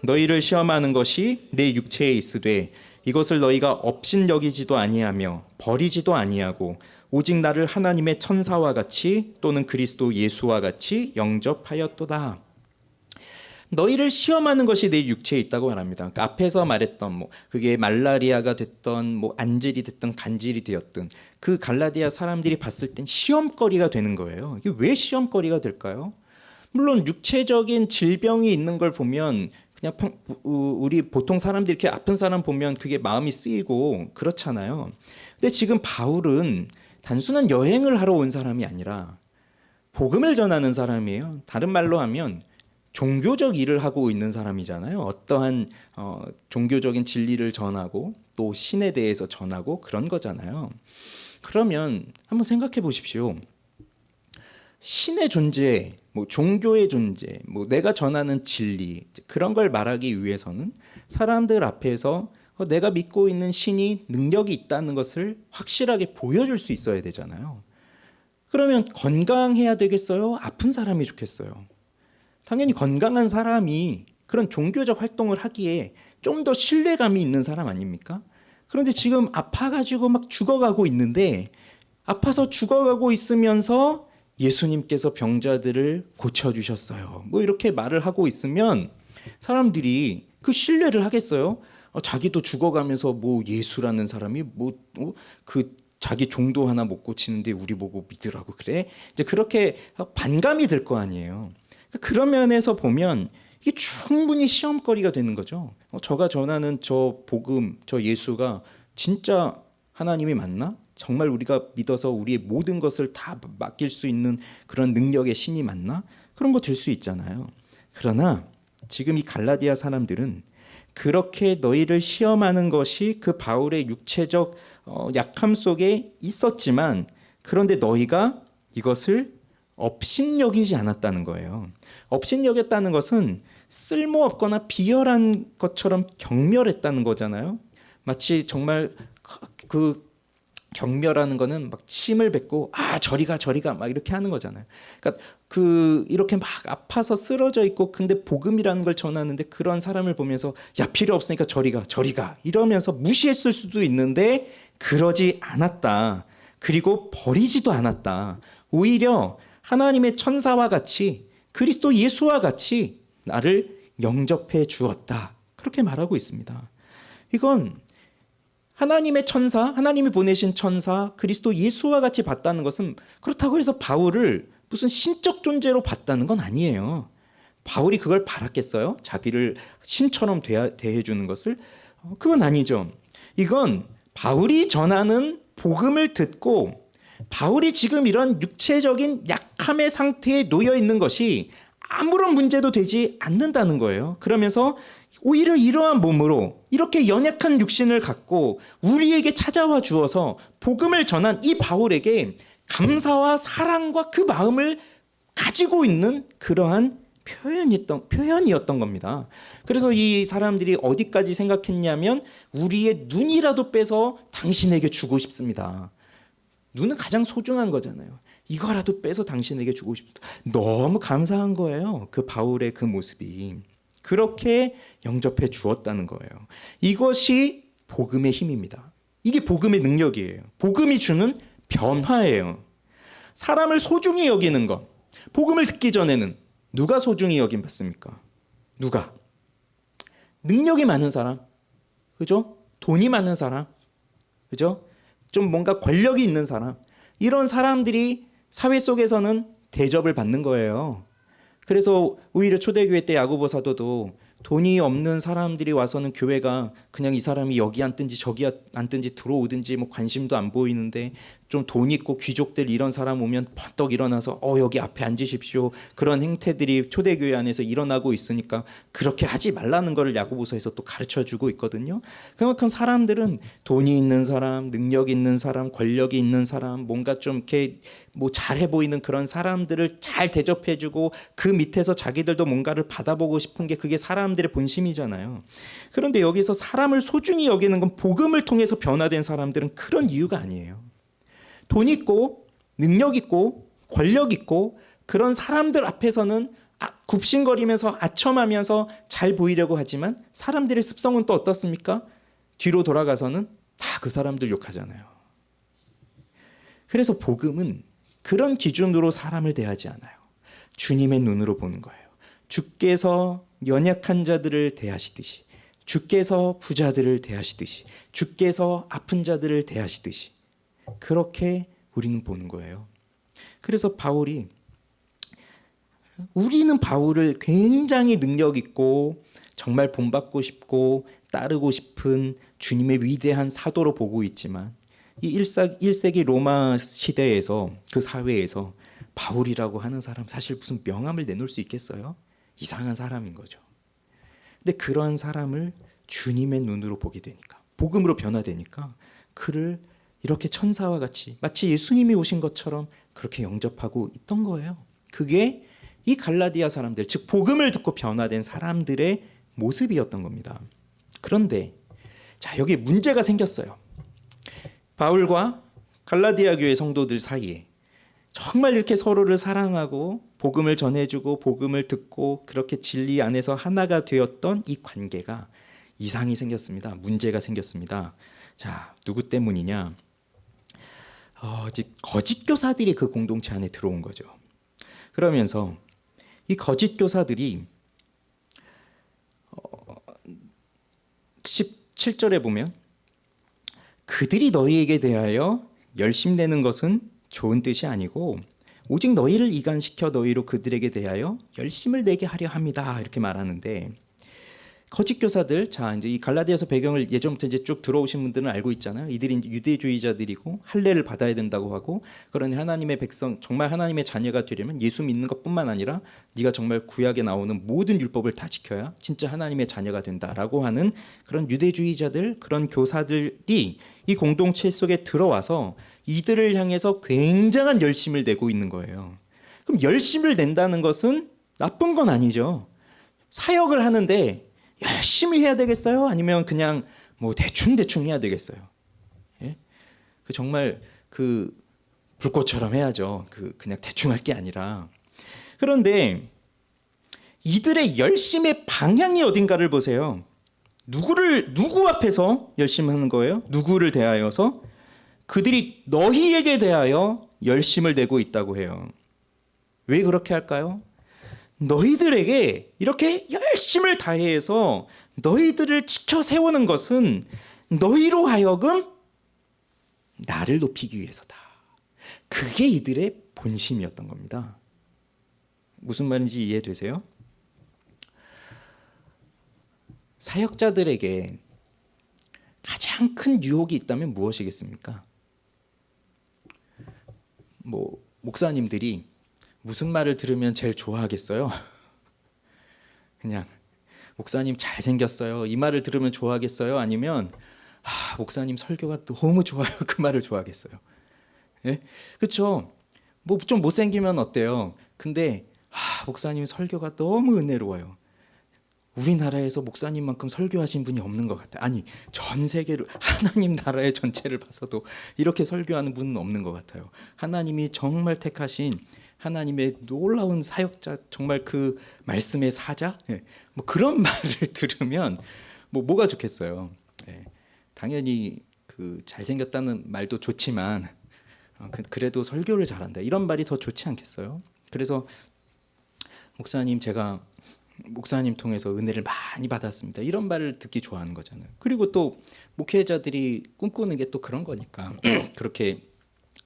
너희를 시험하는 것이 내 육체에 있으되 이것을 너희가 업신여기지도 아니하며 버리지도 아니하고 오직 나를 하나님의 천사와 같이 또는 그리스도 예수와 같이 영접하였도다. 너희를 시험하는 것이 내 육체에 있다고 말합니다. 그러니까 앞에서 말했던 뭐 그게 말라리아가 됐던 뭐 안질이 됐던 간질이 되었던 그 갈라디아 사람들이 봤을 땐 시험거리가 되는 거예요. 이게 왜 시험거리가 될까요? 물론 육체적인 질병이 있는 걸 보면 그냥 우리 보통 사람들이 이렇게 아픈 사람 보면 그게 마음이 쓰이고 그렇잖아요. 근데 지금 바울은 단순한 여행을 하러 온 사람이 아니라 복음을 전하는 사람이에요. 다른 말로 하면 종교적 일을 하고 있는 사람이잖아요. 어떠한 종교적인 진리를 전하고 또 신에 대해서 전하고 그런 거잖아요. 그러면 한번 생각해 보십시오. 신의 존재, 뭐 종교의 존재, 뭐 내가 전하는 진리, 그런 걸 말하기 위해서는 사람들 앞에서 내가 믿고 있는 신이 능력이 있다는 것을 확실하게 보여줄 수 있어야 되잖아요. 그러면 건강해야 되겠어요? 아픈 사람이 좋겠어요? 당연히 건강한 사람이 그런 종교적 활동을 하기에 좀 더 신뢰감이 있는 사람 아닙니까? 그런데 지금 아파가지고 막 죽어가고 있는데, 아파서 죽어가고 있으면서 예수님께서 병자들을 고쳐주셨어요, 뭐 이렇게 말을 하고 있으면 사람들이 그 신뢰를 하겠어요? 자기도 죽어가면서 뭐 예수라는 사람이 그 자기 종도 하나 못 고치는데 우리 보고 믿으라고 그래? 이제 그렇게 반감이 들 거 아니에요. 그런 면에서 보면 이게 충분히 시험거리가 되는 거죠. 저가 전하는 저 복음, 저 예수가 진짜 하나님이 맞나? 정말 우리가 믿어서 우리의 모든 것을 다 맡길 수 있는 그런 능력의 신이 맞나? 그런 거 될 수 있잖아요. 그러나 지금 이 갈라디아 사람들은 그렇게 너희를 시험하는 것이 그 바울의 육체적 약함 속에 있었지만, 그런데 너희가 이것을 업신여기지 않았다는 거예요. 업신여겼다는 것은 쓸모없거나 비열한 것처럼 경멸했다는 거잖아요. 마치 정말 그 경멸하는 거는 막 침을 뱉고 저리 가 막 이렇게 하는 거잖아요. 그러니까 이렇게 막 아파서 쓰러져 있고 근데 복음이라는 걸 전하는데 그런 사람을 보면서 야, 필요 없으니까 저리 가 이러면서 무시했을 수도 있는데 그러지 않았다. 그리고 버리지도 않았다. 오히려 하나님의 천사와 같이, 그리스도 예수와 같이 나를 영접해 주었다. 그렇게 말하고 있습니다. 이건 하나님의 천사, 하나님이 보내신 천사, 그리스도 예수와 같이 봤다는 것은 그렇다고 해서 바울을 무슨 신적 존재로 봤다는 건 아니에요. 바울이 그걸 바랐겠어요? 자기를 신처럼 대해주는 것을? 그건 아니죠. 이건 바울이 전하는 복음을 듣고 바울이 지금 이런 육체적인 약함의 상태에 놓여 있는 것이 아무런 문제도 되지 않는다는 거예요. 그러면서 오히려 이러한 몸으로 이렇게 연약한 육신을 갖고 우리에게 찾아와 주어서 복음을 전한 이 바울에게 감사와 사랑과 그 마음을 가지고 있는 그러한 표현이었던 겁니다. 그래서 이 사람들이 어디까지 생각했냐면 우리의 눈이라도 빼서 당신에게 주고 싶습니다. 눈은 가장 소중한 거잖아요. 이거라도 빼서 당신에게 주고 싶다. 너무 감사한 거예요. 그 바울의 그 모습이. 그렇게 영접해 주었다는 거예요. 이것이 복음의 힘입니다. 이게 복음의 능력이에요. 복음이 주는 변화예요. 사람을 소중히 여기는 것. 복음을 듣기 전에는 누가 소중히 여김 받습니까? 누가? 능력이 많은 사람. 그죠? 돈이 많은 사람. 그죠? 좀 뭔가 권력이 있는 사람. 이런 사람들이 사회 속에서는 대접을 받는 거예요. 그래서 오히려 초대교회 때 야고보 사도도 돈이 없는 사람들이 와서는 교회가 그냥 이 사람이 여기 앉든지 저기 앉든지 들어오든지 뭐 관심도 안 보이는데, 좀 돈 있고 귀족들 이런 사람 오면 번떡 일어나서 여기 앞에 앉으십시오. 그런 행태들이 초대교회 안에서 일어나고 있으니까 그렇게 하지 말라는 걸 야고보서에서 또 가르쳐주고 있거든요. 그만큼 사람들은 돈이 있는 사람, 능력 있는 사람, 권력이 있는 사람, 뭔가 좀 이렇게 뭐 잘해 보이는 그런 사람들을 잘 대접해주고 그 밑에서 자기들도 뭔가를 받아보고 싶은 게 그게 사람들의 본심이잖아요. 그런데 여기서 사람을 소중히 여기는 건 복음을 통해서 변화된 사람들은 그런 이유가 아니에요. 돈 있고 능력 있고 권력 있고 그런 사람들 앞에서는 굽신거리면서 아첨하면서 잘 보이려고 하지만 사람들의 습성은 또 어떻습니까? 뒤로 돌아가서는 다 그 사람들 욕하잖아요. 그래서 복음은 그런 기준으로 사람을 대하지 않아요. 주님의 눈으로 보는 거예요. 주께서 연약한 자들을 대하시듯이, 주께서 부자들을 대하시듯이, 주께서 아픈 자들을 대하시듯이 그렇게 우리는 보는 거예요. 그래서 우리는 바울을 굉장히 능력 있고 정말 본받고 싶고 따르고 싶은 주님의 위대한 사도로 보고 있지만 이 1세기 로마 시대에서, 그 사회에서 바울이라고 하는 사람 사실 무슨 명함을 내놓을 수 있겠어요? 이상한 사람인 거죠. 근데 그런 사람을 주님의 눈으로 보게 되니까, 복음으로 변화되니까 그를 이렇게 천사와 같이 마치 예수님이 오신 것처럼 그렇게 영접하고 있던 거예요. 그게 이 갈라디아 사람들, 즉 복음을 듣고 변화된 사람들의 모습이었던 겁니다. 그런데 여기 문제가 생겼어요. 바울과 갈라디아 교회 성도들 사이에 정말 이렇게 서로를 사랑하고 복음을 전해주고 복음을 듣고 그렇게 진리 안에서 하나가 되었던 이 관계가 이상이 생겼습니다. 문제가 생겼습니다. 자, 누구 때문이냐? 즉 거짓 교사들이 그 공동체 안에 들어온 거죠. 그러면서 이 거짓 교사들이 17절에 보면 그들이 너희에게 대하여 열심내는 것은 좋은 뜻이 아니고 오직 너희를 이간시켜 너희로 그들에게 대하여 열심을 내게 하려 합니다. 이렇게 말하는데 거짓 교사들, 자 이제 이 갈라디아서 배경을 예전부터 이제 쭉 들어오신 분들은 알고 있잖아요. 이들이 이제 유대주의자들이고 할례를 받아야 된다고 하고, 그러니 하나님의 백성, 정말 하나님의 자녀가 되려면 예수 믿는 것뿐만 아니라 네가 정말 구약에 나오는 모든 율법을 다 지켜야 진짜 하나님의 자녀가 된다라고 하는 그런 유대주의자들, 그런 교사들이 이 공동체 속에 들어와서 이들을 향해서 굉장한 열심을 내고 있는 거예요. 그럼 열심을 낸다는 것은 나쁜 건 아니죠. 사역을 하는데 열심히 해야 되겠어요? 아니면 그냥 뭐 대충 해야 되겠어요? 예? 그 정말 그 불꽃처럼 해야죠. 그냥 대충 할 게 아니라. 그런데 이들의 열심의 방향이 어딘가를 보세요. 누구 앞에서 열심히 하는 거예요? 누구를 대하여서? 그들이 너희에게 대하여 열심을 내고 있다고 해요. 왜 그렇게 할까요? 너희들에게 이렇게 열심을 다해서 너희들을 지켜 세우는 것은 너희로 하여금 나를 높이기 위해서다. 그게 이들의 본심이었던 겁니다. 무슨 말인지 이해되세요? 사역자들에게 가장 큰 유혹이 있다면 무엇이겠습니까? 목사님들이 무슨 말을 들으면 제일 좋아하겠어요? 그냥 목사님 잘생겼어요. 이 말을 들으면 좋아하겠어요? 아니면 목사님 설교가 너무 좋아요. 그 말을 좋아하겠어요? 예? 그렇죠? 뭐 좀 못생기면 어때요? 근데 목사님 설교가 너무 은혜로워요. 우리나라에서 목사님만큼 설교하신 분이 없는 것 같아요. 아니, 전 세계로 하나님 나라의 전체를 봐서도 이렇게 설교하는 분은 없는 것 같아요. 하나님이 정말 택하신 하나님의 놀라운 사역자, 정말 그 말씀의 사자, 뭐 그런 말을 들으면 뭐가 좋겠어요. 당연히 그 잘생겼다는 말도 좋지만 그래도 설교를 잘한다, 이런 말이 더 좋지 않겠어요? 그래서 목사님, 제가 목사님 통해서 은혜를 많이 받았습니다, 이런 말을 듣기 좋아하는 거잖아요. 그리고 또 목회자들이 꿈꾸는 게 또 그런 거니까 그렇게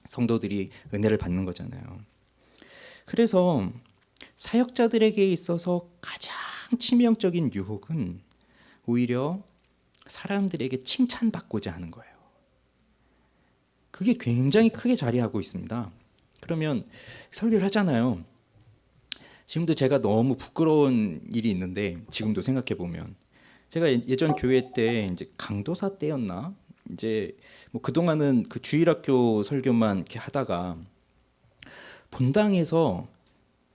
성도들이 은혜를 받는 거잖아요. 그래서 사역자들에게 있어서 가장 치명적인 유혹은 오히려 사람들에게 칭찬받고자 하는 거예요. 그게 굉장히 크게 자리하고 있습니다. 그러면 설교를 하잖아요. 지금도 제가 너무 부끄러운 일이 있는데, 지금도 생각해 보면 제가 예전 교회 때 이제 강도사 때였나, 이제 뭐 그동안은 그 주일학교 설교만 이렇게 하다가 본당에서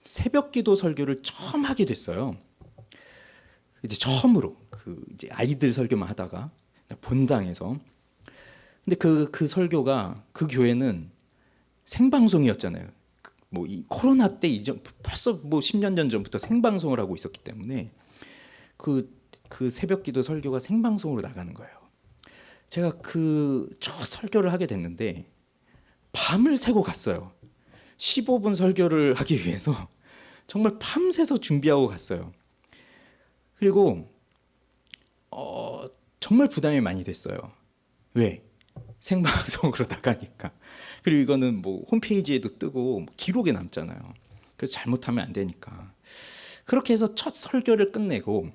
새벽기도 설교를 처음 하게 됐어요. 이제 처음으로 이제 아이들 설교만 하다가 본당에서. 근데 그 설교가, 그 교회는 생방송이었잖아요. 뭐 이 코로나 때 이전 벌써 뭐 10년 전부터 생방송을 하고 있었기 때문에 그 새벽기도 설교가 생방송으로 나가는 거예요. 제가 첫 설교를 하게 됐는데 밤을 새고 갔어요. 15분 설교를 하기 위해서 정말 밤새서 준비하고 갔어요. 그리고 정말 부담이 많이 됐어요. 왜? 생방송으로 나가니까. 그리고 이거는 뭐 홈페이지에도 뜨고 기록에 남잖아요. 그래서 잘못하면 안 되니까. 그렇게 해서 첫 설교를 끝내고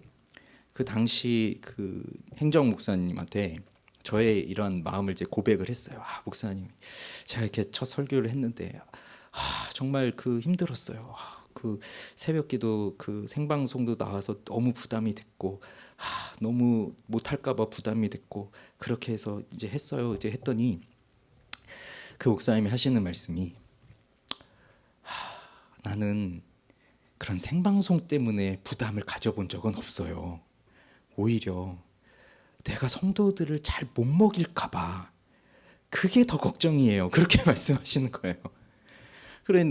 그 당시 그 행정 목사님한테 저의 이런 마음을 이제 고백을 했어요. 목사님, 제가 이렇게 첫 설교를 했는데 정말 힘들었어요. 그 새벽기도 그 생방송도 나와서 너무 부담이 됐고 너무 못할까봐 부담이 됐고, 그렇게 해서 이제 했어요. 이제 했더니 그 목사님이 하시는 말씀이, 나는 그런 생방송 때문에 부담을 가져본 적은 없어요. 오히려 내가 성도들을 잘 못 먹일까봐 그게 더 걱정이에요. 그렇게 말씀하시는 거예요. 그래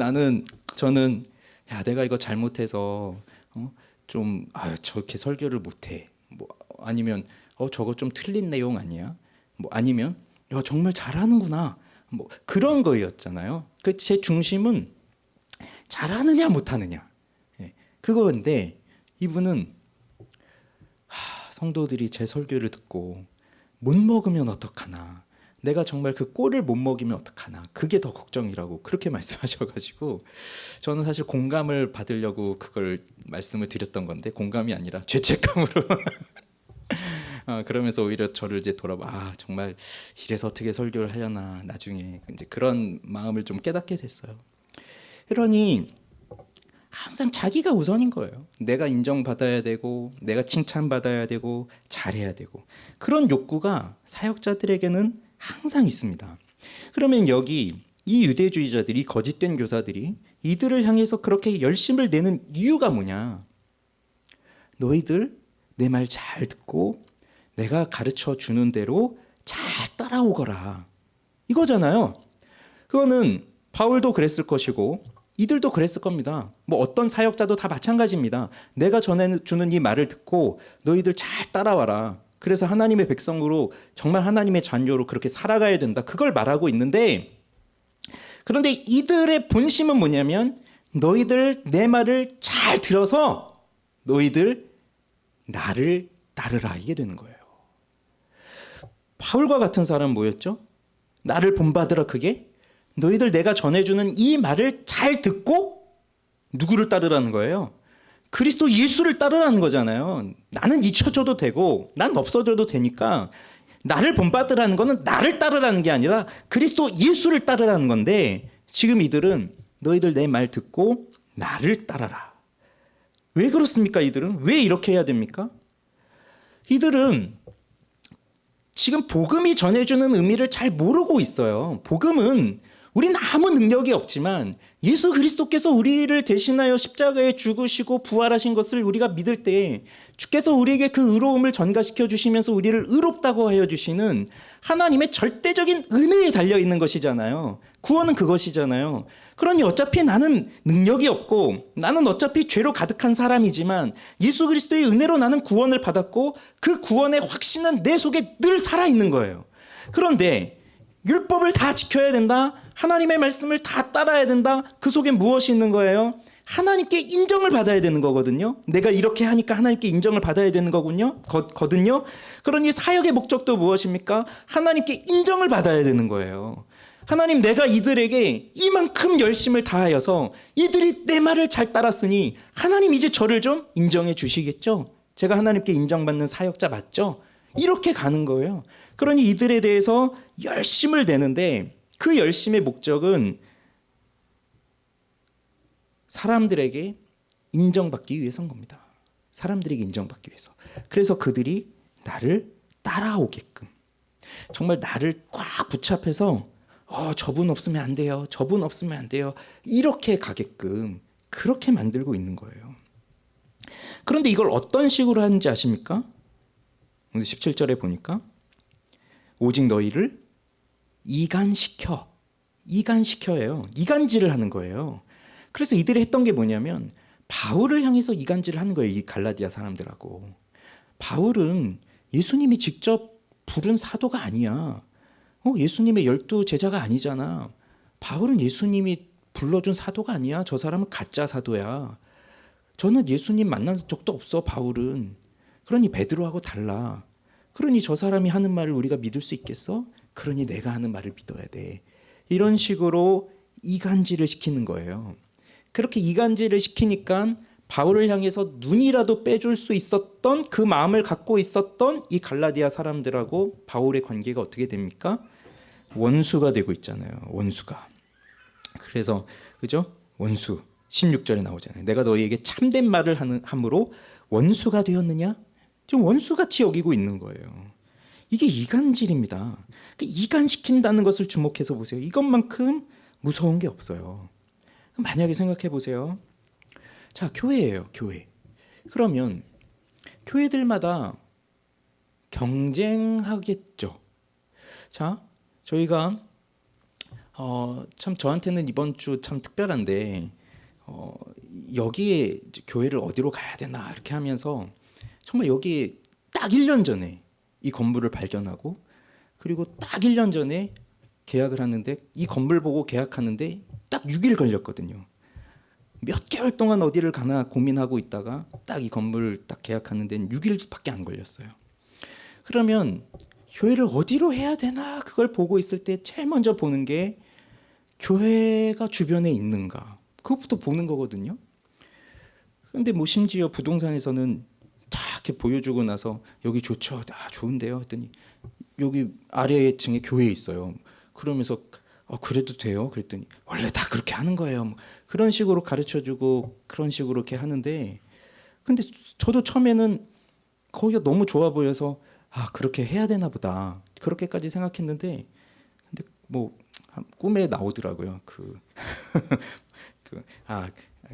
저는 야 내가 이거 잘못해서 좀 저렇게 설교를 못해. 뭐 아니면 저거 좀 틀린 내용 아니야? 뭐 아니면 야 정말 잘하는구나. 뭐 그런 거였잖아요. 그 제 중심은 잘하느냐 못하느냐 그거인데 이분은 성도들이 제 설교를 듣고 못 먹으면 어떡하나, 내가 정말 그 꼴을 못 먹이면 어떡하나, 그게 더 걱정이라고 그렇게 말씀하셔가지고 저는 사실 공감을 받으려고 그걸 말씀을 드렸던 건데 공감이 아니라 죄책감으로 그러면서 오히려 저를 이제 돌아봐 정말 이래서 어떻게 설교를 하려나 나중에 이제 그런 마음을 좀 깨닫게 됐어요. 그러니 항상 자기가 우선인 거예요. 내가 인정받아야 되고 내가 칭찬받아야 되고 잘해야 되고 그런 욕구가 사역자들에게는 항상 있습니다. 그러면 여기 이 유대주의자들이 거짓된 교사들이 이들을 향해서 그렇게 열심을 내는 이유가 뭐냐? 너희들 내 말 잘 듣고 내가 가르쳐 주는 대로 잘 따라오거라 이거잖아요. 그거는 바울도 그랬을 것이고 이들도 그랬을 겁니다. 뭐 어떤 사역자도 다 마찬가지입니다. 내가 전해주는 이 말을 듣고 너희들 잘 따라와라. 그래서 하나님의 백성으로 정말 하나님의 자녀로 그렇게 살아가야 된다. 그걸 말하고 있는데 그런데 이들의 본심은 뭐냐면 너희들 내 말을 잘 들어서 너희들 나를 따르라 이게 되는 거예요. 바울과 같은 사람은 뭐였죠? 나를 본받으라 그게 너희들 내가 전해주는 이 말을 잘 듣고 누구를 따르라는 거예요? 그리스도 예수를 따르라는 거잖아요. 나는 잊혀져도 되고 난 없어져도 되니까 나를 본받으라는 거는 나를 따르라는 게 아니라 그리스도 예수를 따르라는 건데 지금 이들은 너희들 내 말 듣고 나를 따라라. 왜 그렇습니까? 이들은 왜 이렇게 해야 됩니까? 이들은 지금 복음이 전해주는 의미를 잘 모르고 있어요. 복음은 우린 아무 능력이 없지만 예수 그리스도께서 우리를 대신하여 십자가에 죽으시고 부활하신 것을 우리가 믿을 때 주께서 우리에게 그 의로움을 전가시켜 주시면서 우리를 의롭다고 하여 주시는 하나님의 절대적인 은혜에 달려있는 것이잖아요. 구원은 그것이잖아요. 그러니 어차피 나는 능력이 없고 나는 어차피 죄로 가득한 사람이지만 예수 그리스도의 은혜로 나는 구원을 받았고 그 구원의 확신은 내 속에 늘 살아있는 거예요. 그런데 율법을 다 지켜야 된다. 하나님의 말씀을 다 따라야 된다. 그 속에 무엇이 있는 거예요? 하나님께 인정을 받아야 되는 거거든요. 내가 이렇게 하니까 하나님께 인정을 받아야 되는 거거든요. 그러니 사역의 목적도 무엇입니까? 하나님께 인정을 받아야 되는 거예요. 하나님 내가 이들에게 이만큼 열심을 다하여서 이들이 내 말을 잘 따랐으니 하나님 이제 저를 좀 인정해 주시겠죠? 제가 하나님께 인정받는 사역자 맞죠? 이렇게 가는 거예요. 그러니 이들에 대해서 열심을 내는데 그 열심의 목적은 사람들에게 인정받기 위해서인 겁니다. 사람들에게 인정받기 위해서. 그래서 그들이 나를 따라오게끔 정말 나를 꽉 붙잡혀서 저분 없으면 안 돼요. 저분 없으면 안 돼요. 이렇게 가게끔 그렇게 만들고 있는 거예요. 그런데 이걸 어떤 식으로 하는지 아십니까? 17절에 보니까 오직 너희를 이간시켜요. 이간질을 하는 거예요. 그래서 이들이 했던 게 뭐냐면 바울을 향해서 이간질을 하는 거예요. 이 갈라디아 사람들하고. 바울은 예수님이 직접 부른 사도가 아니야. 예수님의 12 제자가 아니잖아. 바울은 예수님이 불러준 사도가 아니야. 저 사람은 가짜 사도야. 저는 예수님 만난 적도 없어. 바울은. 그러니 베드로하고 달라. 그러니 저 사람이 하는 말을 우리가 믿을 수 있겠어? 그러니 내가 하는 말을 믿어야 돼. 이런 식으로 이간질을 시키는 거예요. 그렇게 이간질을 시키니까 바울을 향해서 눈이라도 빼줄 수 있었던 그 마음을 갖고 있었던 이 갈라디아 사람들하고 바울의 관계가 어떻게 됩니까? 원수가 되고 있잖아요. 원수가. 그래서 그죠? 원수 16절에 나오잖아요. 내가 너희에게 참된 말을 함으로 원수가 되었느냐? 지금 원수같이 여기고 있는 거예요. 이게 이간질입니다. 이간시킨다는 것을 주목해서 보세요. 이것만큼 무서운 게 없어요. 만약에 생각해 보세요. 자, 교회예요. 교회. 그러면 교회들마다 경쟁하겠죠. 자, 저희가 참 저한테는 이번 주 참 특별한데 여기에 교회를 어디로 가야 되나 이렇게 하면서 정말 여기 딱 1년 전에 이 건물을 발견하고 그리고 딱 1년 전에 계약을 하는데 이 건물 보고 계약하는데 딱 6일 걸렸거든요. 몇 개월 동안 어디를 가나 고민하고 있다가 딱 이 건물 딱 계약하는 데는 6일밖에 안 걸렸어요. 그러면 교회를 어디로 해야 되나 그걸 보고 있을 때 제일 먼저 보는 게 교회가 주변에 있는가 그것부터 보는 거거든요. 근데 뭐 심지어 부동산에서는 다 이렇게 보여주고 나서 여기 좋죠, 좋은데요 했더니 여기 아래 층에 교회 있어요. 그러면서 그래도 돼요? 그랬더니 원래 다 그렇게 하는 거예요. 뭐 그런 식으로 가르쳐주고 그런 식으로 이렇게 하는데 근데 저도 처음에는 거기가 너무 좋아 보여서 그렇게 해야 되나 보다 그렇게까지 생각했는데 근데 뭐 꿈에 나오더라고요.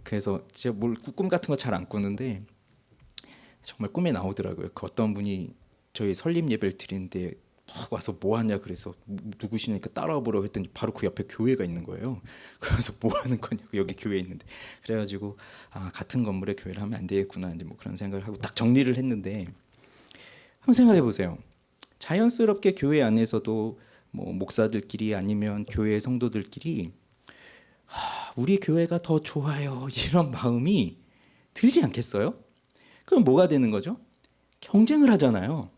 그래서 제가 꿈 같은 거 잘 안 꾸는데 정말 꿈에 나오더라고요. 그 어떤 분이 저희 설립 예배를 드리는데 막 와서 뭐 하냐 그래서 누구시니까 따라와 보라고 했더니 바로 그 옆에 교회가 있는 거예요. 그래서 뭐 하는 거냐고 여기 교회 있는데 그래가지고 같은 건물에 교회를 하면 안 되겠구나 이제 뭐 그런 생각을 하고 딱 정리를 했는데 한번 생각해 보세요. 자연스럽게 교회 안에서도 뭐 목사들끼리 아니면 교회 성도들끼리 우리 교회가 더 좋아요 이런 마음이 들지 않겠어요? 그럼 뭐가 되는 거죠? 경쟁을 하잖아요.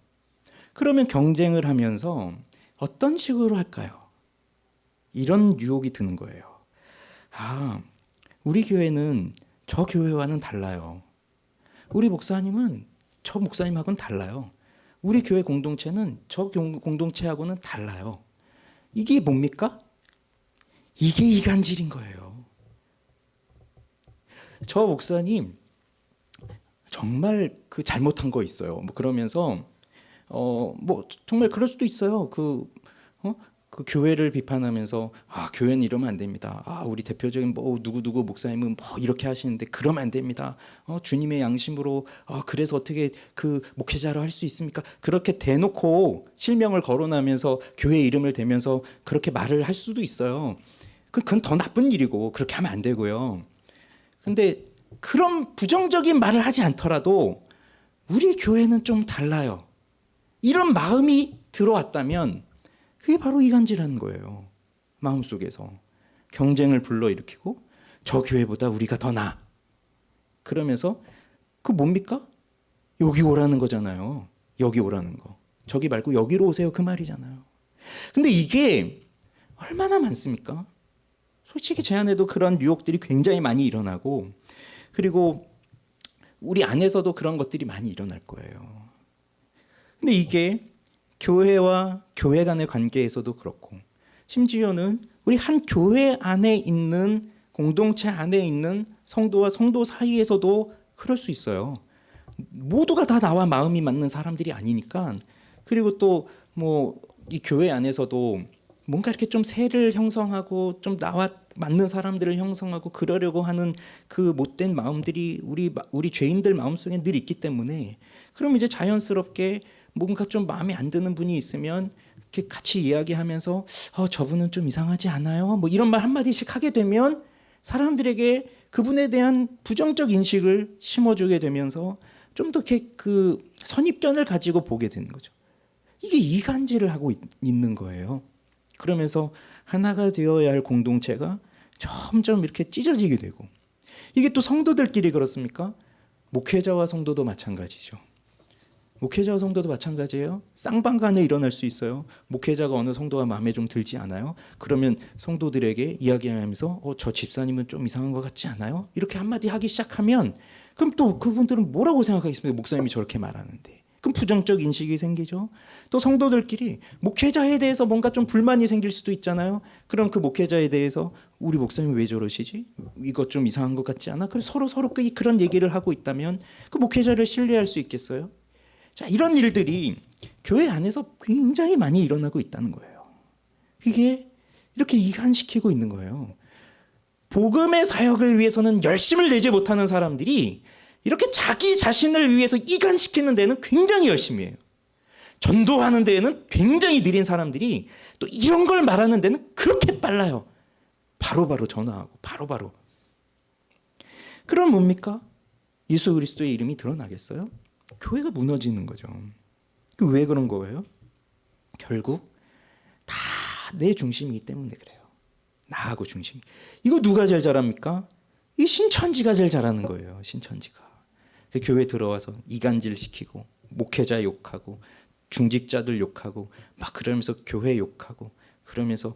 그러면 경쟁을 하면서 어떤 식으로 할까요? 이런 유혹이 드는 거예요. 우리 교회는 저 교회와는 달라요. 우리 목사님은 저 목사님하고는 달라요. 우리 교회 공동체는 저 공동체하고는 달라요. 이게 뭡니까? 이게 이간질인 거예요. 저 목사님 정말 그 잘못한 거 있어요. 뭐 그러면서 뭐 정말 그럴 수도 있어요. 그 교회를 비판하면서 교회는 이러면 안 됩니다. 우리 대표적인 뭐 누구누구 목사님은 뭐 이렇게 하시는데 그러면 안 됩니다. 주님의 양심으로 그래서 어떻게 그 목회자로 할 수 있습니까? 그렇게 대놓고 실명을 거론하면서 교회 이름을 대면서 그렇게 말을 할 수도 있어요. 그건 더 나쁜 일이고 그렇게 하면 안 되고요. 근데 그런 부정적인 말을 하지 않더라도 우리 교회는 좀 달라요. 이런 마음이 들어왔다면 그게 바로 이간질하는 거예요. 마음속에서 경쟁을 불러일으키고 저 교회보다 우리가 더 나아. 그러면서 그 뭡니까? 여기 오라는 거잖아요. 여기 오라는 거. 저기 말고 여기로 오세요 그 말이잖아요. 근데 이게 얼마나 많습니까? 솔직히 제 안에도 그런 유혹들이 굉장히 많이 일어나고 그리고 우리 안에서도 그런 것들이 많이 일어날 거예요. 근데 이게 교회와 교회 간의 관계에서도 그렇고 심지어는 우리 한 교회 안에 있는 공동체 안에 있는 성도와 성도 사이에서도 그럴 수 있어요. 모두가 다 나와 마음이 맞는 사람들이 아니니까 그리고 또 뭐 이 교회 안에서도 뭔가 이렇게 좀 세를 형성하고 좀 나와 맞는 사람들을 형성하고 그러려고 하는 그 못된 마음들이 우리 죄인들 마음속에 늘 있기 때문에 그럼 이제 자연스럽게 뭔가 좀 마음에 안 드는 분이 있으면 이렇게 같이 이야기하면서 저분은 좀 이상하지 않아요? 뭐 이런 말 한마디씩 하게 되면 사람들에게 그분에 대한 부정적 인식을 심어주게 되면서 좀 더 이렇게 그 선입견을 가지고 보게 되는 거죠. 이게 이간질을 하고 있는 거예요. 그러면서 하나가 되어야 할 공동체가 점점 이렇게 찢어지게 되고 이게 또 성도들끼리 그렇습니까? 목회자와 성도도 마찬가지죠. 목회자와 성도도 마찬가지예요. 쌍방간에 일어날 수 있어요. 목회자가 어느 성도가 마음에 좀 들지 않아요? 그러면 성도들에게 이야기하면서 저 집사님은 좀 이상한 것 같지 않아요? 이렇게 한마디 하기 시작하면 그럼 또 그분들은 뭐라고 생각하겠습니까? 목사님이 저렇게 말하는데. 그럼 부정적 인식이 생기죠. 또 성도들끼리 목회자에 대해서 뭔가 좀 불만이 생길 수도 있잖아요. 그럼 그 목회자에 대해서 우리 목사님 왜 저러시지? 이것 좀 이상한 것 같지 않아? 그래서 서로 그런 얘기를 하고 있다면 그 목회자를 신뢰할 수 있겠어요? 자, 이런 일들이 교회 안에서 굉장히 많이 일어나고 있다는 거예요. 이게 이렇게 이간시키고 있는 거예요. 복음의 사역을 위해서는 열심을 내지 못하는 사람들이 이렇게 자기 자신을 위해서 이간시키는 데는 굉장히 열심히 해요. 전도하는 데에는 굉장히 느린 사람들이 또 이런 걸 말하는 데는 그렇게 빨라요. 바로바로 전화하고 바로바로. 그럼 뭡니까? 예수 그리스도의 이름이 드러나겠어요? 교회가 무너지는 거죠. 왜 그런 거예요? 결국 다 내 중심이기 때문에 그래요. 나하고 중심. 이거 누가 제일 잘합니까? 이 신천지가 제일 잘하는 거예요. 신천지가. 그 교회 들어와서 이간질 시키고 목회자 욕하고 중직자들 욕하고 막 그러면서 교회 욕하고 그러면서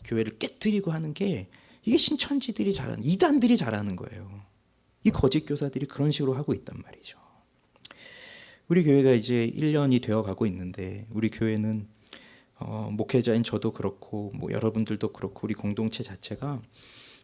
교회를 깨뜨리고 하는 게 이게 신천지들이 잘하는, 이단들이 잘하는 거예요. 이 거짓 교사들이 그런 식으로 하고 있단 말이죠. 우리 교회가 이제 1년이 되어 가고 있는데 우리 교회는 목회자인 저도 그렇고 뭐 여러분들도 그렇고 우리 공동체 자체가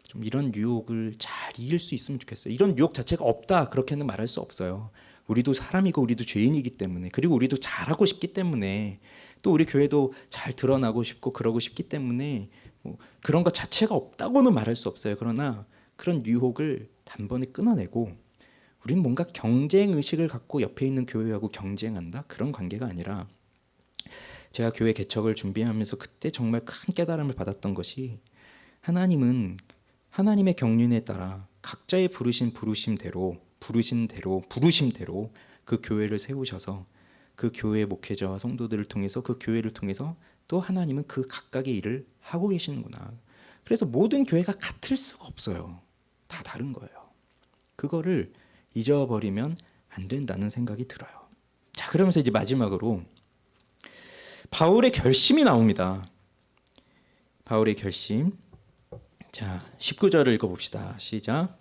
좀 이런 유혹을 잘 이길 수 있으면 좋겠어요. 이런 유혹 자체가 없다 그렇게는 말할 수 없어요. 우리도 사람이고 우리도 죄인이기 때문에, 그리고 우리도 잘하고 싶기 때문에, 또 우리 교회도 잘 드러나고 싶고 그러고 싶기 때문에 뭐 그런 것 자체가 없다고는 말할 수 없어요. 그러나 그런 유혹을 단번에 끊어내고 우리는 뭔가 경쟁 의식을 갖고 옆에 있는 교회하고 경쟁한다? 그런 관계가 아니라, 제가 교회 개척을 준비하면서 그때 정말 큰 깨달음을 받았던 것이, 하나님은 하나님의 경륜에 따라 각자의 부르심대로 그 교회를 세우셔서 그 교회의 목회자와 성도들을 통해서 그 교회를 통해서 또 하나님은 그 각각의 일을 하고 계시는구나. 그래서 모든 교회가 같을 수가 없어요. 다 다른 거예요. 그거를 잊어버리면 안 된다는 생각이 들어요. 자, 그러면서 이제 마지막으로 바울의 결심이 나옵니다. 바울의 결심. 자, 19절을 읽어봅시다. 시작.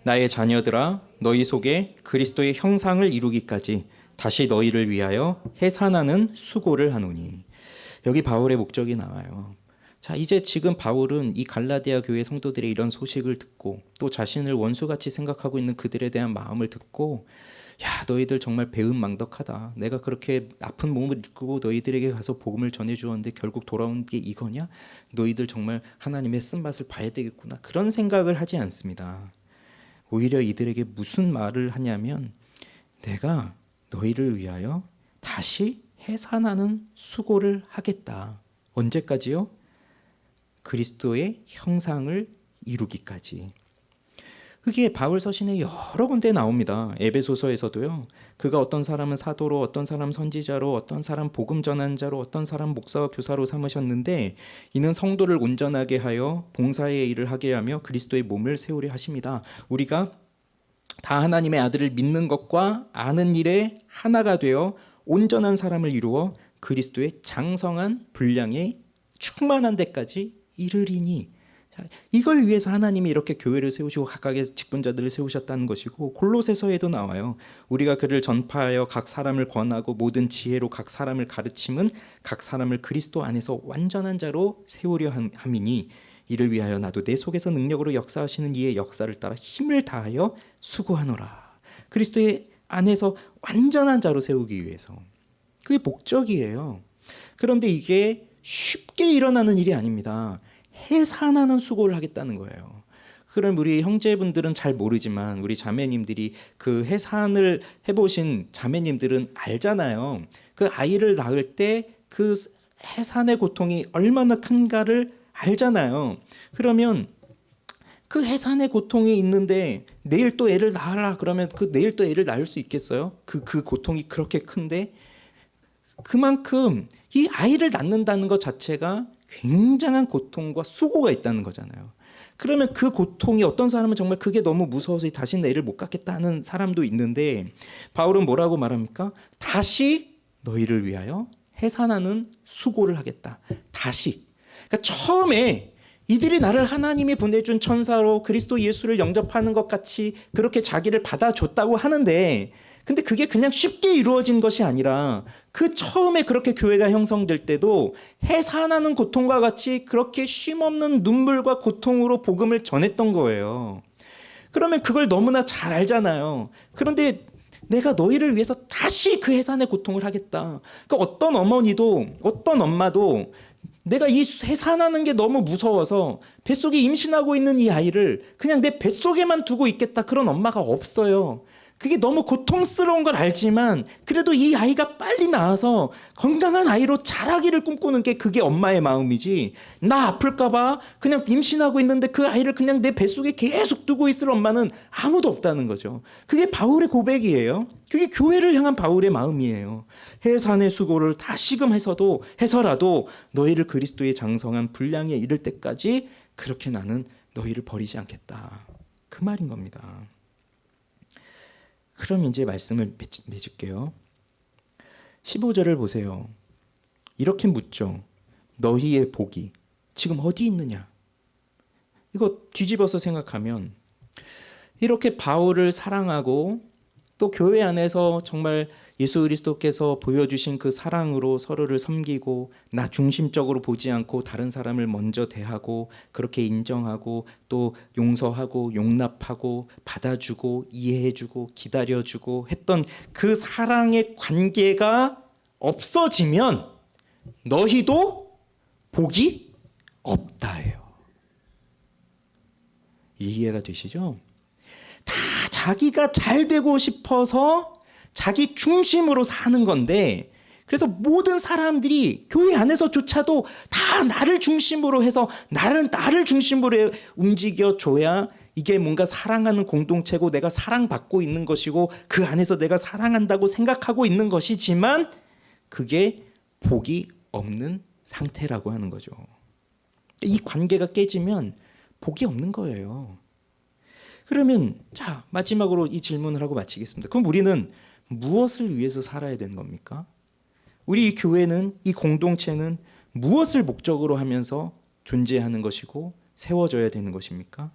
나의 자녀들아, 너희 속에 그리스도의 형상을 이루기까지 다시 너희를 위하여 해산하는 수고를 하노니. 여기 바울의 목적이 나와요. 자, 이제 지금 바울은 이 갈라디아 교회 성도들의 이런 소식을 듣고 또 자신을 원수같이 생각하고 있는 그들에 대한 마음을 듣고, 야, 너희들 정말 배은망덕하다. 내가 그렇게 아픈 몸을 이끌고 너희들에게 가서 복음을 전해주었는데 결국 돌아온 게 이거냐? 너희들 정말 하나님의 쓴맛을 봐야 되겠구나. 그런 생각을 하지 않습니다. 오히려 이들에게 무슨 말을 하냐면, 내가 너희를 위하여 다시 해산하는 수고를 하겠다. 언제까지요? 그리스도의 형상을 이루기까지. 그게 바울 서신에 여러 군데 나옵니다. 에베소서에서도요. 그가 어떤 사람은 사도로, 어떤 사람 선지자로, 어떤 사람 복음 전환자로, 어떤 사람 목사와 교사로 삼으셨는데 이는 성도를 온전하게 하여 봉사의 일을 하게 하며 그리스도의 몸을 세우려 하십니다. 우리가 다 하나님의 아들을 믿는 것과 아는 일에 하나가 되어 온전한 사람을 이루어 그리스도의 장성한 분량에 충만한 데까지 이르리니. 자, 이걸 위해서 하나님이 이렇게 교회를 세우시고 각각의 직분자들을 세우셨다는 것이고, 골로새서에도 나와요. 우리가 그를 전파하여 각 사람을 권하고 모든 지혜로 각 사람을 가르침은 각 사람을 그리스도 안에서 완전한 자로 세우려 함이니 이를 위하여 나도 내 속에서 능력으로 역사하시는 이의 역사를 따라 힘을 다하여 수고하노라. 그리스도의 안에서 완전한 자로 세우기 위해서. 그게 목적이에요. 그런데 이게 쉽게 일어나는 일이 아닙니다. 해산하는 수고를 하겠다는 거예요. 그럼 우리 형제분들은 잘 모르지만 우리 자매님들이 그 해산을 해보신 자매님들은 알잖아요. 그 아이를 낳을 때 그 해산의 고통이 얼마나 큰가를 알잖아요. 그러면 그 해산의 고통이 있는데 내일 또 애를 낳아라 그러면 그 내일 또 애를 낳을 수 있겠어요? 그 고통이 그렇게 큰데, 그만큼 이 아이를 낳는다는 것 자체가 굉장한 고통과 수고가 있다는 거잖아요. 그러면 그 고통이, 어떤 사람은 정말 그게 너무 무서워서 다시는 애를 못 갖겠다 하는 사람도 있는데, 바울은 뭐라고 말합니까? 다시 너희를 위하여 해산하는 수고를 하겠다. 다시. 그러니까 처음에 이들이 나를 하나님이 보내준 천사로 그리스도 예수를 영접하는 것 같이 그렇게 자기를 받아줬다고 하는데, 근데 그게 그냥 쉽게 이루어진 것이 아니라 그 처음에 그렇게 교회가 형성될 때도 해산하는 고통과 같이 그렇게 쉼없는 눈물과 고통으로 복음을 전했던 거예요. 그러면 그걸 너무나 잘 알잖아요. 그런데 내가 너희를 위해서 다시 그 해산의 고통을 하겠다. 그러니까 어떤 어머니도, 어떤 엄마도 내가 이 해산하는 게 너무 무서워서 뱃속에 임신하고 있는 이 아이를 그냥 내 뱃속에만 두고 있겠다, 그런 엄마가 없어요. 그게 너무 고통스러운 걸 알지만 그래도 이 아이가 빨리 나와서 건강한 아이로 자라기를 꿈꾸는 게 그게 엄마의 마음이지, 나 아플까 봐 그냥 임신하고 있는데 그 아이를 그냥 내 뱃속에 계속 두고 있을 엄마는 아무도 없다는 거죠. 그게 바울의 고백이에요. 그게 교회를 향한 바울의 마음이에요. 해산의 수고를 다시금 해서라도 너희를 그리스도의 장성한 분량에 이를 때까지 그렇게 나는 너희를 버리지 않겠다, 그 말인 겁니다. 그럼 이제 말씀을 맺을게요. 15절을 보세요. 이렇게 묻죠. 너희의 복이 지금 어디 있느냐? 이거 뒤집어서 생각하면 이렇게 바울을 사랑하고 또 교회 안에서 정말 예수 그리스도께서 보여주신 그 사랑으로 서로를 섬기고 나 중심적으로 보지 않고 다른 사람을 먼저 대하고 그렇게 인정하고 또 용서하고 용납하고 받아주고 이해해주고 기다려주고 했던 그 사랑의 관계가 없어지면 너희도 복이 없다예요. 이해가 되시죠? 다 자기가 잘 되고 싶어서 자기 중심으로 사는 건데, 그래서 모든 사람들이 교회 안에서조차도 다 나를 중심으로 해서 나를 중심으로 움직여줘야 이게 뭔가 사랑하는 공동체고 내가 사랑받고 있는 것이고 그 안에서 내가 사랑한다고 생각하고 있는 것이지만 그게 복이 없는 상태라고 하는 거죠. 이 관계가 깨지면 복이 없는 거예요. 그러면 자, 마지막으로 이 질문을 하고 마치겠습니다. 그럼 우리는 무엇을 위해서 살아야 되는 겁니까? 우리 이 교회는, 이 공동체는 무엇을 목적으로 하면서 존재하는 것이고 세워져야 되는 것입니까?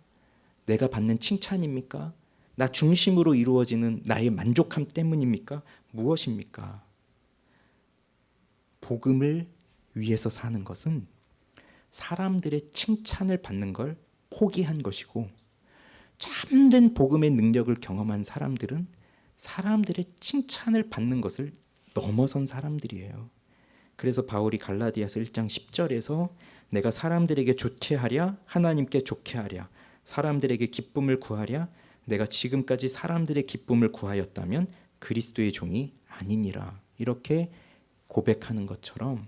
내가 받는 칭찬입니까? 나 중심으로 이루어지는 나의 만족함 때문입니까? 무엇입니까? 복음을 위해서 사는 것은 사람들의 칭찬을 받는 걸 포기한 것이고, 참된 복음의 능력을 경험한 사람들은 사람들의 칭찬을 받는 것을 넘어선 사람들이에요. 그래서 바울이 갈라디아서 1장 10절에서 내가 사람들에게 좋게 하랴 하나님께 좋게 하랴 사람들에게 기쁨을 구하랴 내가 지금까지 사람들의 기쁨을 구하였다면 그리스도의 종이 아니니라, 이렇게 고백하는 것처럼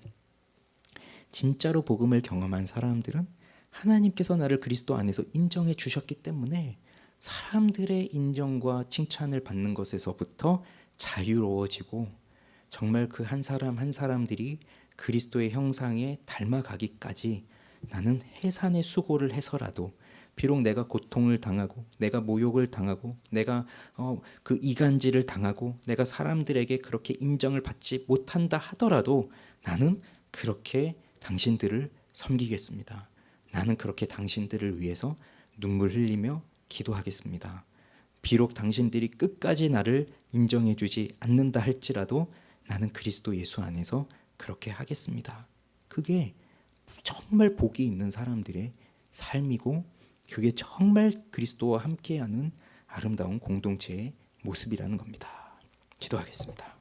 진짜로 복음을 경험한 사람들은 하나님께서 나를 그리스도 안에서 인정해 주셨기 때문에 사람들의 인정과 칭찬을 받는 것에서부터 자유로워지고 정말 그 한 사람 한 사람들이 그리스도의 형상에 닮아가기까지 나는 해산의 수고를 해서라도, 비록 내가 고통을 당하고 내가 모욕을 당하고 내가 그 이간질을 당하고 내가 사람들에게 그렇게 인정을 받지 못한다 하더라도 나는 그렇게 당신들을 섬기겠습니다. 나는 그렇게 당신들을 위해서 눈물 흘리며 기도하겠습니다. 비록 당신들이 끝까지 나를 인정해 주지 않는다 할지라도 나는 그리스도 예수 안에서 그렇게 하겠습니다. 그게 정말 복이 있는 사람들의 삶이고 그게 정말 그리스도와 함께하는 아름다운 공동체의 모습이라는 겁니다. 기도하겠습니다.